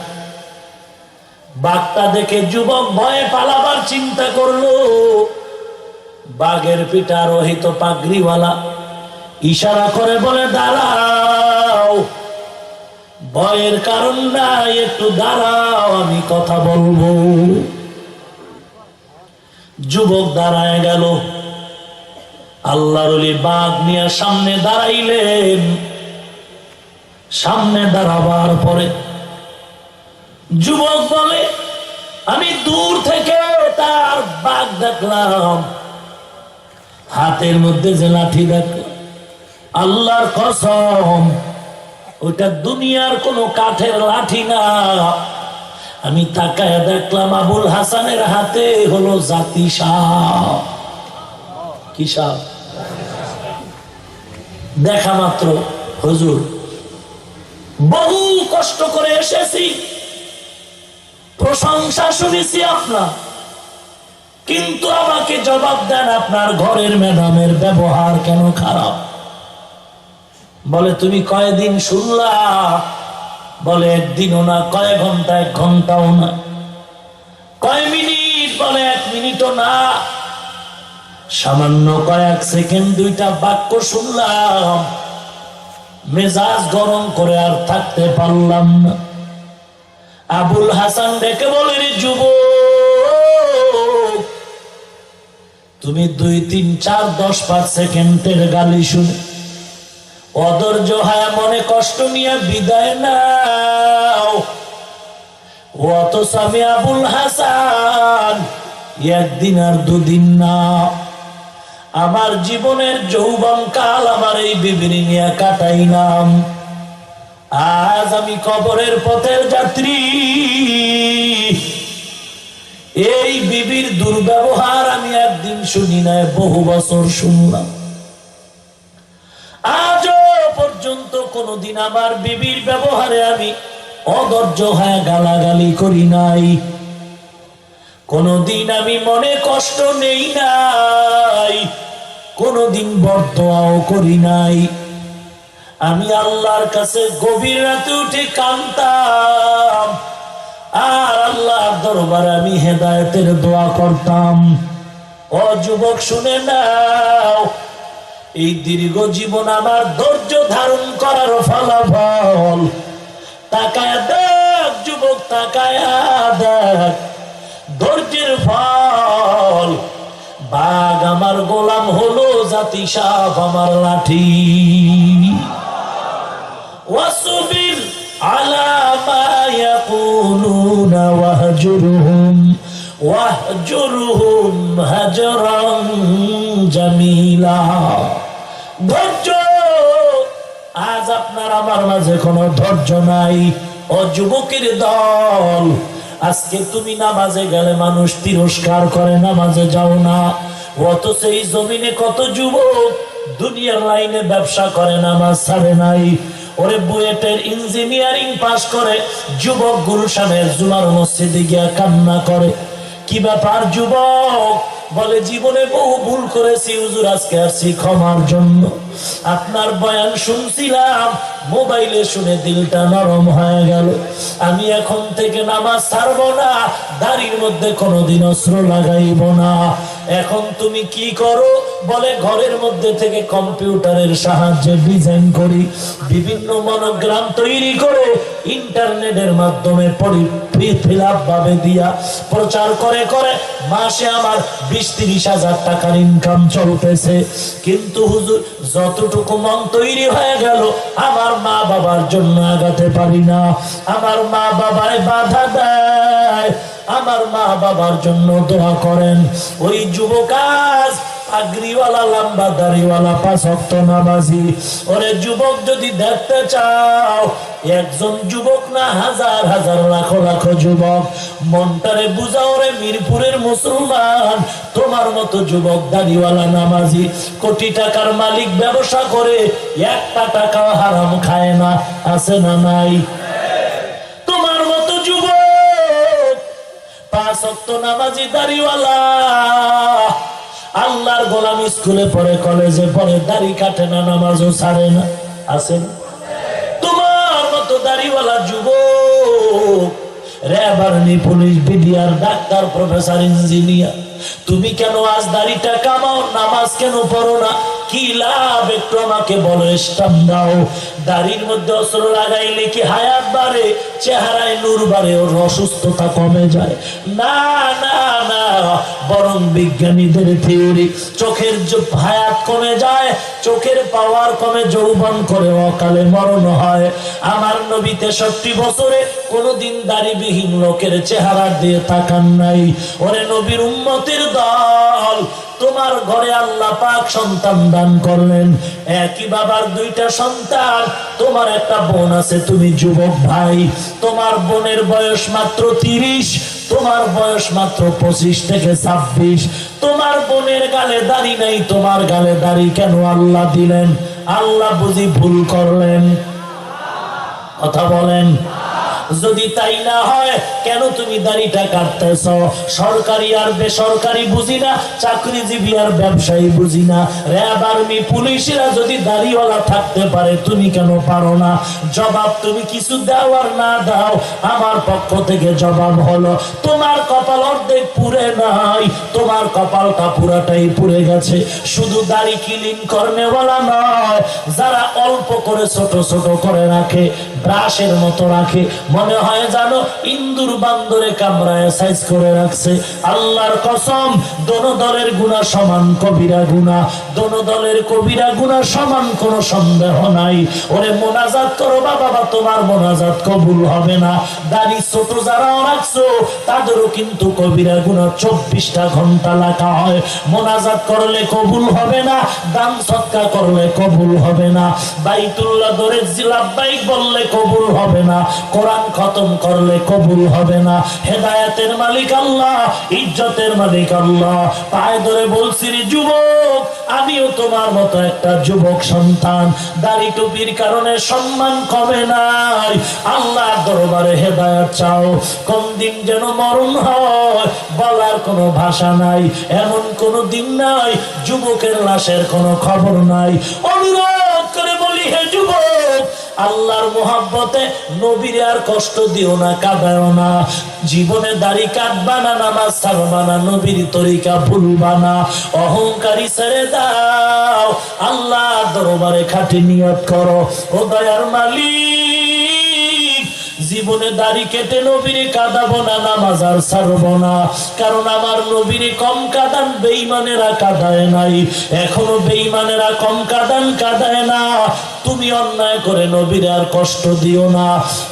বাঘটা দেখে যুবক ভয়ে পালাবার চিন্তা করলো। বাঘের পিঠা রহিত পাগড়িওয়ালা ইশারা করে বলে, দাঁড়াও, ভয়ের কারণ নাই, একটু দাঁড়াও, আমি কথা বলবো। যুবক দাঁড়ায় গেল। আল্লাহর ওলি বাঘ নিয়ে সামনে দাঁড়াইলেন। সামনে দাঁড়াবার পরে যুবক বলে, আমি দূর থেকে তার বাঘ দেখলাম, হাতের মধ্যে যে লাঠি দেখলাম, আল্লাহর কসম ওটা দুনিয়ার কোন কাঠের লাঠি না। আমি তাকায় দেখলাম আবুল হাসানের হাতে হলো জাতি সাপ। কি সাপ? দেখা মাত্র, হুজুর বহু কষ্ট করে এসেছি, প্রশংসা শুনেছি আপনার, কিন্তু আমাকে জবাব দেন আপনার ঘরের ম্যাডামের ব্যবহার কেন খারাপ? বলে, তুমি কয়দিন শুনলা? বলে, একদিনও না। কয় ঘন্টা? 1 ঘন্টাও না। কয় মিনিট? বলে, 1 মিনিটও না। সামান্য কয়েক সেকেন্ড দুইটা বাক্য শুনলাম, মেজাজ গরম করে আর থাকতে পারলাম না। আবুল হাসান ডেকে বলে, রে যুবক, তুমি 2, 3, 4, 10, 5 সেকেন্ডের গালি শুনে অধৈর্য হয় মনে কষ্ট নিয়ে বিদায় নাও। অথচ আমি আবুল হাসান একদিন আর 2 দিন না, আমার জীবনের যৌবন কাল আমার এই বিবির নিয়ে কাটাইলাম। আজ আমি কবরের পথের যাত্রী। এই বিবির দুর্ব্যবহার আমি একদিন শুনি না, বহু বছর শুনলাম। আজও পর্যন্ত কোনদিন আমার বিবির ব্যবহারে আমি অধৈর্য হয়ে গালাগালি করি নাই, কোনদিন আমি মনে কষ্ট নেই নাই, কোনদিন বরদোয়াও করি নাই। আমি আল্লাহর কাছে গভীর রাতে উঠে কাঁদতাম, আর আল্লাহর দরবারে আমি হেদায়েতের দোয়া করতাম। ও যুবক, শুনে নাও, এই দীর্ঘ জীবন আমার ধৈর্য ধারণ করার ফলাফল। তাকায় দেখ যুবক, তাকায় দেখ ধৈর্যের ফল। বাঘ আমার গোলাম হলো, জাতি সাপ আমার লাঠি। ওয়াসবির আলা মা ইয়াকুলুনা ওয়াহজুরহুম হাজরান জামিলা। ধৈর্য। আজ আপনার আমার মাঝে কোনো ধৈর্য নাই। ও যুবকের দল, আজকে তুমি নামাজে গেলে মানুষ তিরস্কার করে, নামাজে যাও না। অথচ এই জমিনে কত যুবক দুনিয়ার লাইনে ব্যবসা করে, নামাজ ছাড়ে নাই। ওরে বুয়েটের ইঞ্জিনিয়ারিং পাস করে যুবক গুলশানের জুমার মসজিদে গিয়া কান্না করে। কি ব্যাপার যুবক? বলে, জীবনে বহু ভুল করেছি হুজুর, আজকে আসছি ক্ষমার জন্য। আপনার বয়ান শুনছিলাম, মোবাইলে শুনে দিলটা নরম হয়ে গেল। আমি এখন থেকে নামাজ ছাড়বো না, দাড়ির মধ্যে কোনোদিন অস্ত্র লাগাইব না। এখন তুমি কি করো? বলে, ঘরের মধ্যে থেকে কম্পিউটারের সাহায্যে ডিজাইন করি, বিভিন্ন মনোগ্রাম তৈরি করে ইন্টারনেটের মাধ্যমে ফিলাপ ভাবে দিয়া প্রচার করে করে মাসে আমার 20-30 হাজার টাকার ইনকাম চলতেছে। কিন্তু হুজুর, যতটুকু মন তৈরি হয়ে গেল, আমার মা বাবার জন্য আগাতে পারি না। আমার মা বাবায় বাধা দেয়, আমার মা বাবার জন্য দোয়া করেন। ওই যুবক আজ পাগড়িওয়ালা, লম্বা দাড়িওয়ালা, 5 ওয়াক্ত নামাজি। ওরে যুবক, যদি দেখতে চাও, একজন যুবক না, হাজার হাজার লাখ লাখ যুবক। মনটারে বুঝাও রে মিরপুরের মুসলমান, তোমার মতো যুবক দাড়িওয়ালা নামাজি, কোটি টাকার মালিক, ব্যবসা করে 1টা টাকাও হারাম খায় না, আছে না নাই? তোমার মতো যুবক 5 ওয়াক্ত নামাজি দাড়িওয়ালা, আল্লাহর গোলাম, স্কুলে পড়ে, কলেজে পড়ে, দাড়ি কাটে না, নামাজও ছাড়ে না, আছে না? তোমার মতো দাড়িওয়ালা যুবক, RAB, army, police, BDR, doctor, professor, engineer, তুমি কেন আজ দাড়িটা কামাও, নামাজ কেন পড়ো না? কি লাভ? একটু আমাকে বলো, স্টাম্প দাও। দাড়ির মধ্যে অস্ত্র লাগাইলে কি হায়াত বাড়ে, চেহারায় নূর বাড়ে, ওর অসুস্থতা কমে যায়? না না না, বরং বিজ্ঞানীদের থিওরি, চোখের হায়াত কমে যায়, চোখের পাওয়ার কমে, যৌবন করে অকালে মরণ হয়। আমার নবী 63 বছরে কোনদিন দাড়িবিহীন লোকের চেহারা দিয়ে তাকান নাই। ওরে নবীর উম্মতের দল, তোমার ঘরে আল্লাহ পাক সন্তান দান করলেন, একই বাবার 2টা সন্তান। তোমার একটা বোন আছে, তুমি যুবক ভাই, তোমার বোনের বয়স মাত্র 30, তোমার বয়স মাত্র 25 থেকে 26। তোমার বোনের গালে দাড়ি নাই, তোমার গালে দাড়ি কেন আল্লাহ দিলেন? আল্লাহ বুঝি ভুল করলেন? কথা বলেন। যদি তাই না হয় কেন তুমি দাড়িটা কাটতেছ? সরকারি আর বেসরকারি বুঝি না, চাকরিজীবী আর ব্যবসায়ী বুঝি না, র্যাব আর্মি পুলিশেরা যদি দাড়িওয়ালা থাকতে পারে তুমি কেন পারো না? জবাব তুমি কিছু দাও আর না দাও, আমার পক্ষ থেকে জবাব হলো তোমার কপাল অর্ধেক পুড়ে নাই, তোমার কপালটা পুরাটাই পুড়ে গেছে। শুধু দাড়ি ক্লিন করনেওয়ালা নয়, যারা অল্প করে ছোট ছোট করে রাখে, ব্রাশের মতো রাখে, মনে হয় জানো ইন্দুর বান্দরে কামড়ায় সাইজ করে রাখছে। আল্লাহর কসম, দোনো দলের গুনাহ সমান কবিরা গুনাহ, দোনো দলের কবিরা গুনাহ সমান, কোনো সন্দেহ নাই। ওরে মোনাজাত করো বাবা, তোমার মোনাজাত কবুল হবে না। দাড়ি ছোট যারাও রাখছো তাদেরও কিন্তু কবিরা গুনাহ 24টা ঘন্টা লেখা হয়। মোনাজাত করলে কবুল হবে না, দান সদকা করলে কবুল হবে না, বাইতুল্লাহ ধরে লাব্বাইক বললে কবুল হবে না, কোরআন খতম করলে কবুল হবে না। হেদায়েতের মালিক আল্লাহ, ইজ্জতের মালিক আল্লাহ। পায়ে ধরে বলছি রে যুবক, আমিও তোমার মতো একটা যুবক সন্তান, দাড়ি টুপির কারণে সম্মান কমে নাই। আল্লাহ দরবারে হেদায়েত চাও, কোন দিন যেন মরণ হয় বলার কোনো ভাষা নাই, এমন কোনো দিন নাই যুবকের লাশের কোনো খবর নাই। অনুরোধ করে বলি হে যুবক, আল্লাহর মোহাব্বতে নবীর আর কষ্ট দিও না, কাঁদাও না। জীবনে দাড়ি কাটবা না, নামাজ ছাড়বা না, নবীর তরিকা ভুলবা না, অহংকারী ছেড়ে দাও, আল্লাহ দরবারে খাঁটি নিয়ত করো। ও দয়ার মালিক, জীবনে দাড়ি কেটে নবীরে কাঁদাবো না, নামাজ আর ছাড়বো না, কারণ আমার নবীরে কম কাঁদান বেঈমানেরা কাঁদায় নাই, এখনো বেঈমানেরা কম কাঁদান কাঁদায় না। তুমি অন্যায় করে নবীর আর কষ্ট দিও না।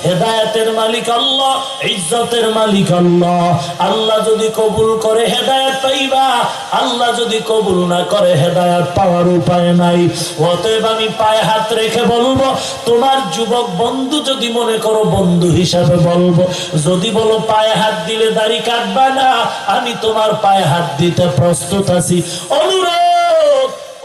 হেদায়েতের মালিক আল্লাহ, ইজ্জতের মালিক আল্লাহ। আল্লাহ যদি কবুল করে হেদায়েত পাইবা, আল্লাহ যদি কবুল না করে হেদায়েত পাওয়ার উপায় নাই। অতএব আমি পায়ে হাত রেখে বলবো, তোমার যুবক বন্ধু যদি মনে করো বন্ধু হিসাবে বলবো, যদি বলো পায়ে হাত দিলে দাড়ি কাটবা না, আমি তোমার পায়ে হাত দিতে প্রস্তুত আছি।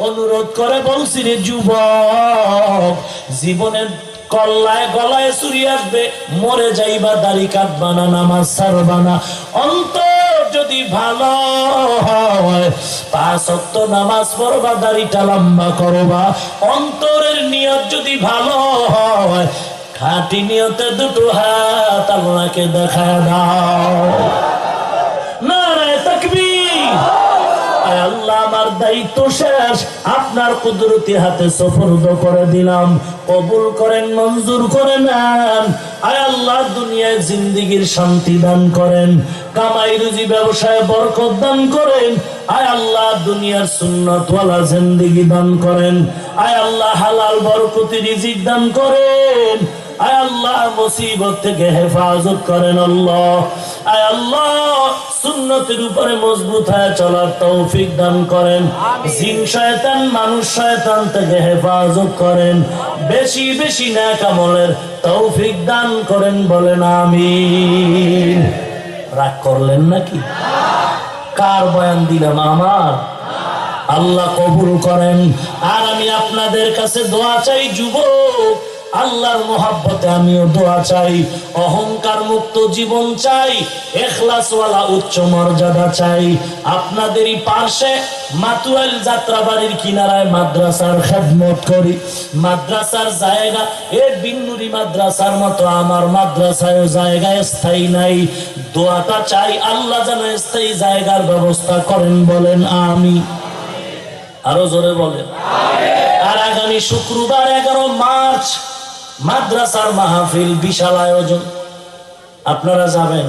অনুরোধ করে বলছি রে যুবক, জীবনের কল্লায় গলায় চুরি আসবে, মরে যাইবা, দাড়ি কাটবা না, নামাজ ছাড়বা না। অন্তর যদি ভালো হয় 5 ওয়াক্ত নামাজ পড়বা, দাড়িটা লম্বা করবা। অন্তরের নিয়ত যদি ভালো হয়, খাঁটি নিয়তে দুটো হাত আল্লাহকে দেখা দাও। নারে তাকবীর। আল্লাহ, আমার দায়িত্ব শেষ, আপনার কুদরতি হাতে সুপর্দ করে দিলাম, কবুল করেন, মঞ্জুর করে নেন। আয় আল্লাহ, দুনিয়ায় জিন্দেগীর শান্তি দান করেন, কামাই রুজি ব্যবসায় বরকত দান করেন। আয় আল্লাহ, দুনিয়ার সুন্নাতওয়ালা জিন্দেগি দান করেন। আয় আল্লাহ, হালাল বরকতি রিজিক দান করেন। আয় আল্লাহ, মুসিবত থেকে হেফাজত করেন আল্লাহ। আয় আল্লাহ, সুন্নতের উপরে মজবুত হয়ে চলার তৌফিক দান করেন। জিন শয়তান মানুষ শয়তান থেকে হেফাজত করেন। বেশি বেশি নেক আমলের তৌফিক দান করেন, বলেন আমিন। রাগ করলেন নাকি? কার বয়ান দিলাম? আমার। আল্লাহ কবুল করেন। আর আমি আপনাদের কাছে দোয়া চাই যুবক, আল্লাহর মোহাব্বতে আমিও দোয়া চাই, অহংকার মুক্ত জীবন চাই, ইখলাসওয়ালা উচ্চ মর্যাদা চাই। আপনাদেরই পাশে মাতুয়াইল যাত্রাবাড়ির কিনারায় মাদ্রাসার খেদমত করি। মাদ্রাসার জায়গা এ বিন্নুরি মাদ্রাসার মতো আমার মাদ্রাসায় জায়গায় স্থায়ী নাই। দোয়াটা চাই আল্লাহ যেন স্থায়ী জায়গার ব্যবস্থা করেন, বলেন আমিন। আরো জোরে বলেন। আর আগামী শুক্রবার 11 মার্চ মাদ্রাসার মাহফিল, বিশাল আয়োজন, আপনারা যাবেন।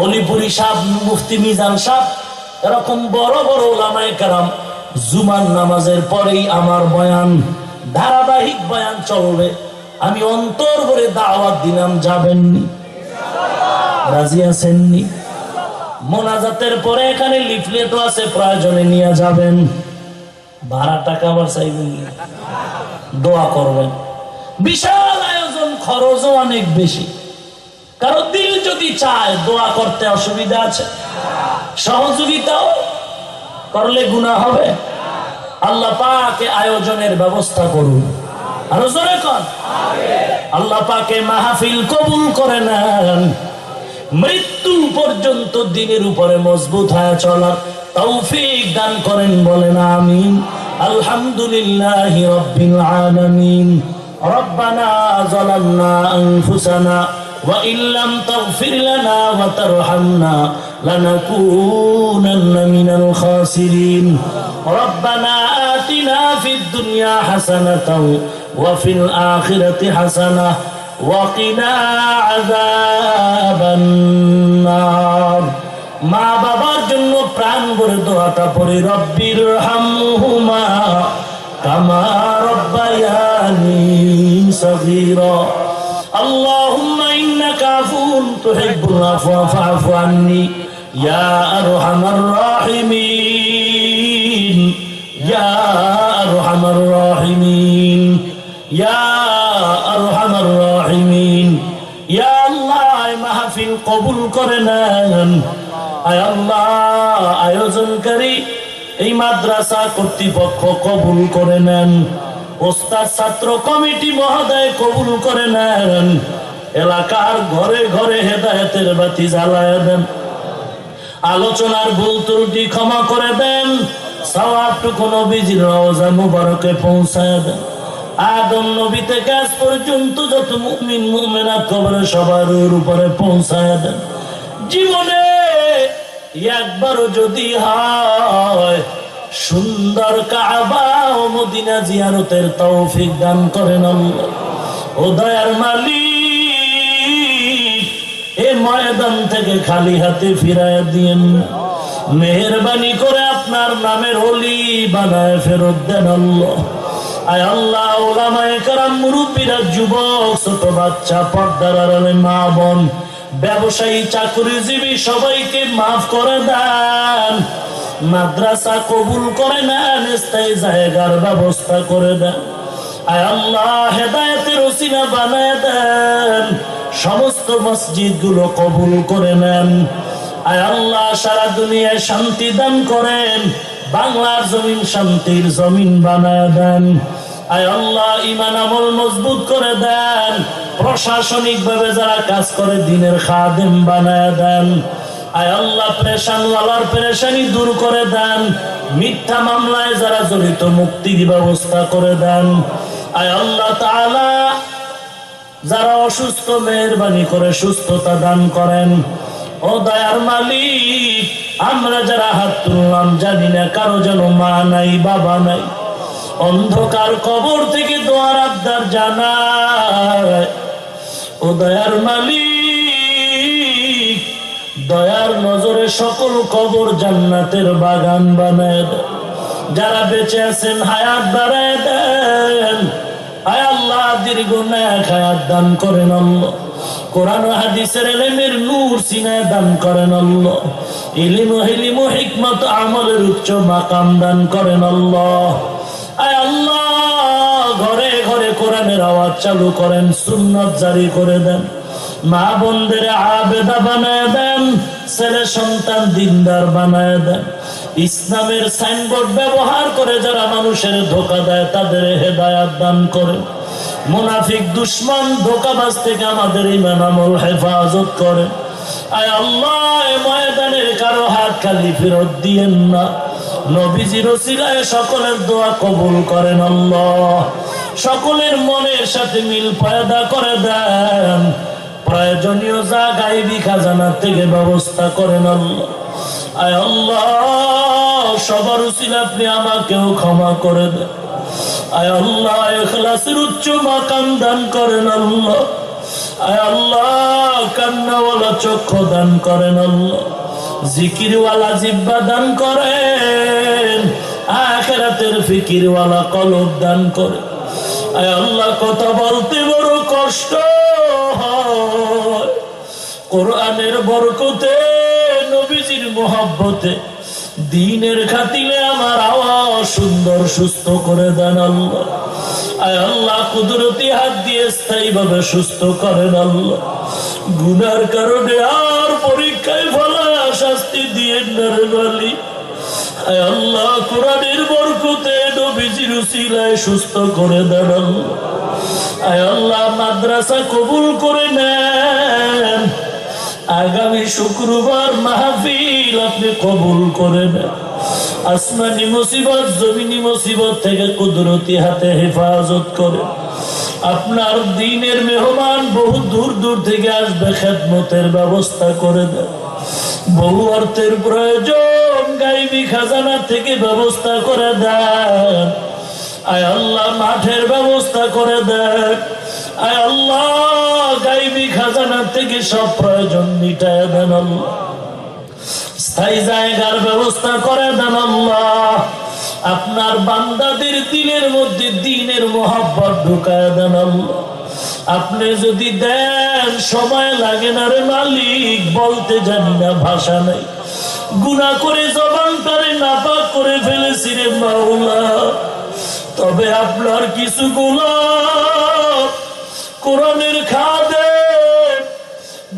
অলিপুরি সাহেব, মুফতি মিজান সাহেব, এরকম বড় বড় ওলামায়ে কেরাম, জুমার নামাজের পরেই আমার বয়ান, ধারাবাহিক বয়ান চলবে। আমি অন্তর ভরে দাওয়াত দিলাম, যাবেননি? রাজি আছেননি? মোনাজাতের পরে এখানে লিফলেটও আছে, প্রয়োজনে নিয়ে যাবেন। ভাড়া টাকা আবার চাইবেন, দোয়া করবেন। বিশাল আয়োজন, খরচও অনেক বেশি। কারো দিল যদি চায় দোয়া করতে অসুবিধা আছে? সহযোগিতাও করলে গুনাহ হবে? আল্লাহ পাক আয়োজনের ব্যবস্থা করুন। আরো জোরে কর আল্লাহ পাকে মাহফিল কবুল করে নেন, মৃত্যু পর্যন্ত দিনের উপরে মজবুত হয়ে চলার তৌফিক দান করেন, বলেন আমিন। আলহামদুলিল্লাহি রাব্বিল আলামিন। রব্বানা যালামনা আনফুসানা ওয়া ইল্লাম তাগফির লানা ওয়া তারহামনা লানাকুনান্না মিনাল খাসিরিন। রব্বানা আতিনা ফিদ দুনিয়া হাসানাতাও ওয়া ফিল আখিরাতি হাসানাহ ওয়া কিনা আযাবান নার। মা বাবার জন্য প্রাণ ভরে দোয়াটা পড়ে, রব্বির হামহুমা কামা রব্বায়ানি সগীরা। আল্লাহুম্মা ইন্নাকা আফুউন তুহিব্বুল আফওয়া ফা'ফু আন্নি ইয়া আরহামার রাহিমিন, ইয়া আরহামার রাহিমিন, ইয়া আরহামার রাহিমিন। ইয়া আল্লাহ, মাহফিল কবুল করে নেন। আয় আল্লাহ, আয়োজনকারী এই মাদ্রাসা কর্তৃপক্ষ কবুল করে নেন, ওস্তাদ ছাত্র কমিটি মহোদয় কবুল করে নেন। এলাকার ঘরে ঘরে হেদায়েতের বাতি জ্বালায় দেন, আলোচনার ভুল ত্রুটি ক্ষমা করে দেন, সওয়াবটুকু নবীজির রওজা মুবারকে পৌঁছায় দেন। আদম নবী থেকে আজ পর্যন্ত যত মুমিন মুমিনাত কবরে সবার উপরে পৌঁছায় দেন। জীবনে একবারও যদি হয় সুন্দর কাবা ও মদিনা জিয়ারতের তৌফিক দান করেন আল্লাহ। ও দয়ার মালিক, এই ময়দান থেকে খালি হাতে ফিরায় দিয়েন, মেহেরবানি করে আপনার নামের ওলি বানায় ফেরত দেন আল্লাহ। আয় আল্লাহ, ওলামায়ে কেরাম, মুরব্বীরা, যুবক, ছোট বাচ্চা, পর্দার আড়ালে মা বোন, ব্যবসায়ী, চাকরিজীবী সবাইকে মাফ করে দেন। মাদ্রাসা কবুল করে নেন, স্থায়ী জায়গার ব্যবস্থা করে দেন। আয় আল্লাহ, হেদায়েতের ওসিলা বানায় দেন, সমস্ত মসজিদ গুলো কবুল করে নেন। আয় আল্লাহ, সারা দুনিয়ায় শান্তি দান করেন, বাংলার জমিন শান্তির জমিন বানায় দেন। আয় আল্লাহ, ঈমান আমল মজবুত করে দেন, প্রশাসনিক ভাবে যারা কাজ করে দিনের খাদেম বানায় দেন। আয় আল্লাহ, পেরেশানওয়ালার পেরেশানি দূর করে দেন, মিথ্যা মামলায় যারা জড়িত মুক্তির ব্যবস্থা করে দেন। আয় আল্লাহ তাআলা, যারা অসুস্থ মেহেরবানি করে সুস্থতা দান করেন। ও দয়ার মালিক, আমরা যারা হাত তুললাম জানি না কারো যেন মা নাই, বাবা নাই, অন্ধকার কবর থেকে দোয়ার আবদার জানায়। ও দয়ার মালিক, দয়ার নজরে সকল কবর জান্নাতের বাগান বানায় দেন। যারা বেঁচে আছেন হায়াত বাড়ায় দেন। আয় আল্লাহ, দীর্ঘ নেক হায়াত দান করেন আল্লাহ। কোরআন ও হাদিসের ইলমের নূর সিনায় দান করেন আল্লাহ। ইলম ও হিলম ও হিকমত আমলের উচ্চ মাকাম দান করেন আল্লাহ। আয় আল্লাহ, ঘরে ঘরে কোরআনের আওয়াজ চালু করেন, সুন্নাত জারি করে দেন, মা বোনদের আবেদা বানায় দেন, ছেলে সন্তান দিনদার বানায় দেন। ইসলামের সাইনবোর্ড ব্যবহার করে যারা মানুষের ধোঁকা দেয় তাদের হেদায়াত দান করেন। মুনাফিক, দুশমন, ধোঁকাবাজ থেকে আমাদের ঈমান আমল হেফাজত করেন। আয় আল্লাহ, ময়দানের কারো হাত খালি ফেরত দিয়েন না। নবীজির ওসিলায় সকলের দোয়া কবুল করেন আল্লাহ। সকলের মনের সাথে মিল পয়দা করে দেন। প্রয়োজনীয় যা গায়বী খাজানা থেকে ব্যবস্থা করেন আল্লাহ। আয় আল্লাহ, সবার উসিলা আপনি আমাকেও ক্ষমা করে দেন। আয় আল্লাহ, ইখলাসের উচ্চ মাকাম দান করেন আল্লাহ। আয় আল্লাহ, কান্নাওয়ালা চক্ষু দান করেন আল্লাহ। জিকিরওয়ালা জিহ্বা দান করেন, আখিরাতের ফিকিরওয়ালা কলব দান করেন। আয় আল্লাহ, কথা বলতে বড় কষ্ট হয়, কোরআনের বরকতে, নবীজির মোহাব্বতে, দ্বীনের খাতিরে আমার আওয়াজ সুন্দর সুস্থ করে দেন আল্লাহ। আয় আল্লাহ, কুদরতি হাত দিয়ে স্থায়ীভাবে সুস্থ করেন আল্লাহ। গুনার কারণে আর পরীক্ষায় ফলা শাস্তি দিয়ে নারে মালিক, আয় আল্লাহ কোরআনের বরকতে নবীজির উসিলায় সুস্থ করে দেন আল্লাহ। আয় আল্লাহ মাদ্রাসা কবুল করে নেন, আগামী শুক্রবার মাহফিল আপনি কবুল করে নেন। আসমানি মুসিবত জমিনি মুসিবত থেকে কুদরতি হাতে হেফাজত করে। আপনার দ্বীনের মেহমান বহু দূর দূর থেকে আসবে, খেদমতের ব্যবস্থা করে দেন। বহু অর্থের প্রয়োজন, গাইবী খাজানা থেকে ব্যবস্থা করে দেন। আয় আল্লাহ মাঠের ব্যবস্থা করে দেন। আয় আল্লাহ গাইবী খাজানা থেকে সব প্রয়োজন মিটায় দেন আল্লাহ। স্থায়ী জায়গার ব্যবস্থা করে দেন আল্লাহ। আপনার বান্দাদের দিলের মধ্যে দ্বীনের মোহাব্বত ঢুকায় দেন আল্লাহ। আপনি যদি দেন সময় লাগে না রে মালিক, বলতে জানি না, ভাষা নাই, গুনাহ করে জবানটারে নাপাক করে ফেলেছি রে মাওলা। তবে আপনার কিছু গোলাম কোরআনের খাদেম,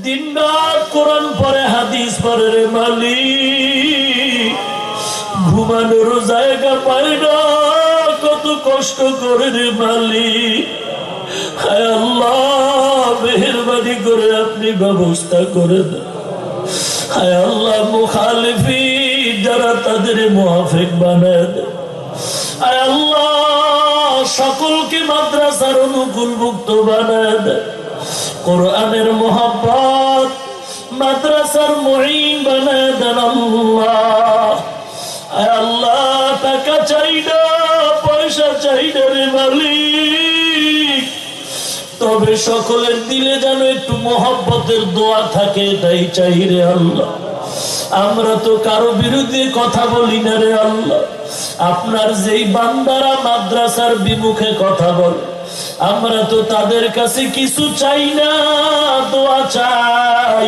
দিন রাত কোরআন পড়ে হাদিস পড়ে রে মালিক, ঘুমানোর জায়গা পায় না, কত কষ্ট করে রে মালিক। হায় আল্লাহ মেহেরবানি করে আপনি ব্যবস্থা করে দেন। হায় আল্লাহ মুখালিফিন যারা তাদের মুআফিক বানায় দেন। হায় আল্লাহ সকলকে মাদ্রাসার অনুকূল মুক্ত বানায় দেন। কোরআনের মোহাব্বত মাদ্রাসার মুঈন বানায় দেন আল্লাহ। হায় আল্লাহ টাকা চাই না, পয়সা চাই না রে মালিক, তবে সকলের দিলে যেন একটু মোহাব্বতের দোয়া থাকে, এটাই চাই রে আল্লাহ। আমরা তো কারো বিরুদ্ধে কথা বলি না রে আল্লাহ। আপনার যেই বান্দারা মাদ্রাসার বিমুখে কথা বলে, আমরা তো তাদের কাছে কিছু চাই না, দোয়া চাই।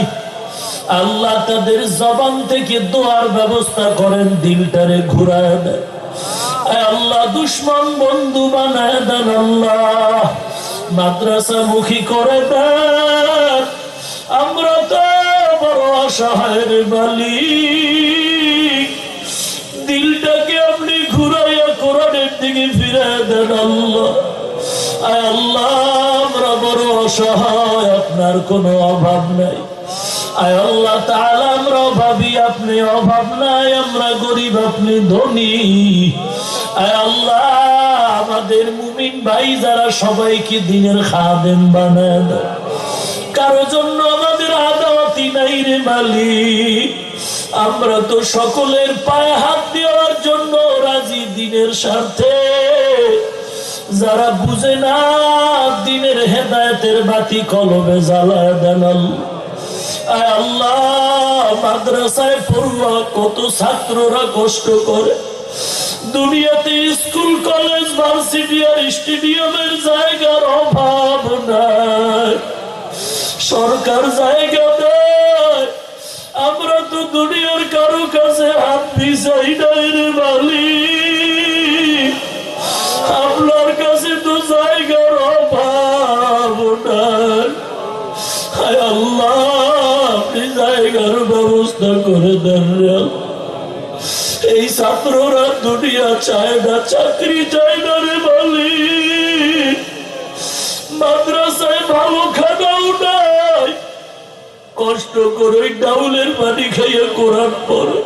আল্লাহ তাদের জবান থেকে দোয়ার ব্যবস্থা করেন, দিলটারে ঘুরায় দেন। আল্লাহ দুশ্মন বন্ধু বানায় দেন আল্লাহ, মাদ্রাসা মুখী করে দেন। আমরা তো বড় অসহায়ের মালিক, দিলটাকে আপনি ঘুরাইয়া কোরআনের দিকে ফিরায় দেন আল্লাহ। আয় আল্লাহ আমরা বড় অসহায়, আপনার কোনো অভাব নাই। আয় আল্লাহ তাআলা আমরা অভাবী, আপনি অভাব নাই। আমরা গরিব, আপনি ধনী। আয় আল্লাহ আমাদের মুমিন ভাই যারা সবাইকে দিনের খাদেম বানায় দেন। কারো জন্য আমাদের আদাওয়াতি নাই রে মালিক। আমরা তো সকলের পায়ে হাত দেওয়ার জন্য রাজি দিনের স্বার্থে। যারা বুঝে না দিনের হেদায়েতের বাতি কলমে জ্বালায় দেন আয় আল্লাহ। মাদ্রাসায় পড়ুয়া কত ছাত্ররা কষ্ট করে, দুনিয়াতে স্কুল কলেজ ভার্সিটি আর স্টেডিয়ামের জায়গার অভাব নাই, সরকার জায়গা দেয়। আমরা তো দুনিয়ার কারো কাছে হাত বিছাই নাই রে মালিক, আপনার কাছে তো জায়গার অভাব নাই। হায় আল্লাহ আপনি জায়গার ব্যবস্থা করে দেন রে। এই ছাত্ররা দুনিয়া চায় না, চাকরি চায় না রে মালিক, মাদ্রাসায় ভালো খানাও নাই, কষ্ট করে ডাউলের পানি খাইয়ে কোরআন পড়ে।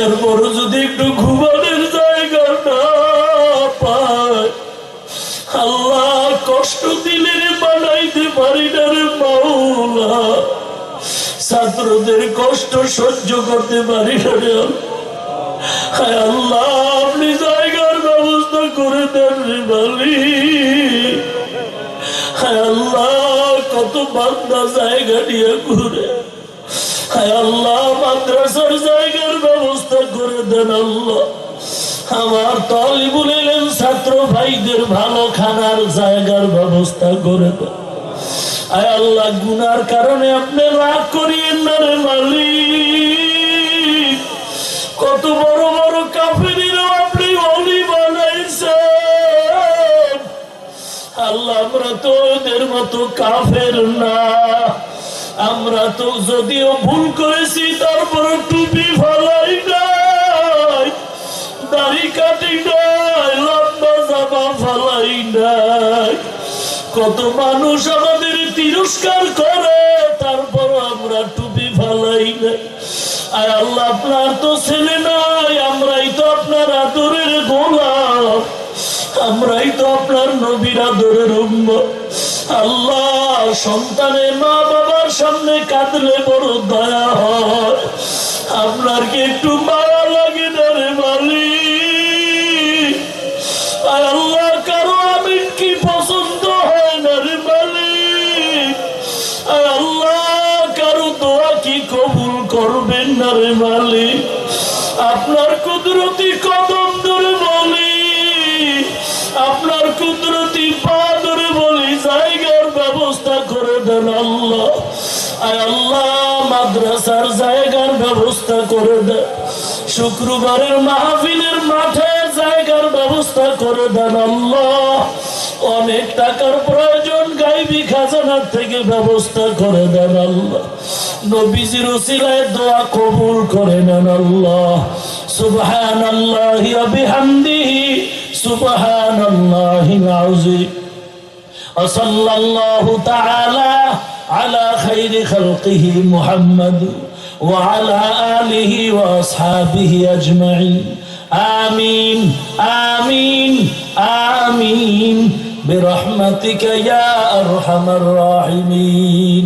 এরপর যদি একটু ঘুমানোর জায়গা না পায়, আল্লাহ কষ্ট দিলে বানাইতে পারি না রে মাওলা, ছাত্রদের কষ্ট সহ্য করতে পারি না রে আল্লাহ। আপনি জায়গার ব্যবস্থা করে দেন রে মালিক। হায় আল্লাহ কত বান্দা জায়গা নিয়ে ঘুরে, হায় আল্লাহ মাদ্রাসার জায়গার ব্যবস্থা করে দেন আল্লাহ। আমার তালিবুল ইলম ছাত্র ভাইদের ভালো খানার জায়গার ব্যবস্থা করে দেন আয় আল্লাহ। গুনার কারণে আপনি রাগ করিয়েন না রে মালিক। কত বড় বড় কাফেরেরও আপনি ওলি বানাইছেন আল্লাহ। আমরা তো ওদের মতো কাফের না, আমরা তো যদিও ভুল করেছি তারপরে টুপি ফলাই না, কাটি নাই, লম্বা জামা ফালাই নাই। কত মানুষ আমাদের তিরস্কার করে, তারপর আমরা টুপি ফালাই নাই। আর আল্লাহ, আপনার তো ছেলে নাই, আমরাই তো আপনার আদরের গোলাম, আমরাই তো আপনার নবীর আদরের উম্মত। আল্লাহ, সন্তানের মা বাবার সামনে কাঁদলে বড় দয়া হয়, আপনার কি একটু মায়া লাগে না রে মালিক? আর আল্লাহ, কারো আমিন কি পছন্দ হয় না রে মালিক? আর আল্লাহ, কারো দোয়া কি কবুল করবেন না রে মালিক? আপনার কুদরতি কদম ধরে বলি, আপনার কুদরতি পা ধরে বলি, জায়গার ব্যবস্থা করে দেন আল্লাহ। আয় আল্লাহ, মাদ্রাসার জায়গার ব্যবস্থা করে দেন, শুক্রবারের মাহফিলের মাঠে জায়গার ব্যবস্থা করে দেন আল্লাহ। অনেক টাকার প্রয়োজন, গায়বী খাজানার থেকে ব্যবস্থা করে দেন আল্লাহ। নবীজির উসিলায় দোয়া কবুল করে নেন আল্লাহ। সুবহানাল্লাহি ওয়া বিহামদিহি, সুবহানাল্লাহিল আযীম। ওয়া সাল্লাল্লাহু তাআলা আলা খাইরি খালকিহি মুহাম্মাদ ওয়া আলা আলিহি ওয়া আসহাবিহি আজমাইন। আমিন আমিন আমিন বিরহমাতিকা ইয়া আরহামার রাহিমিন।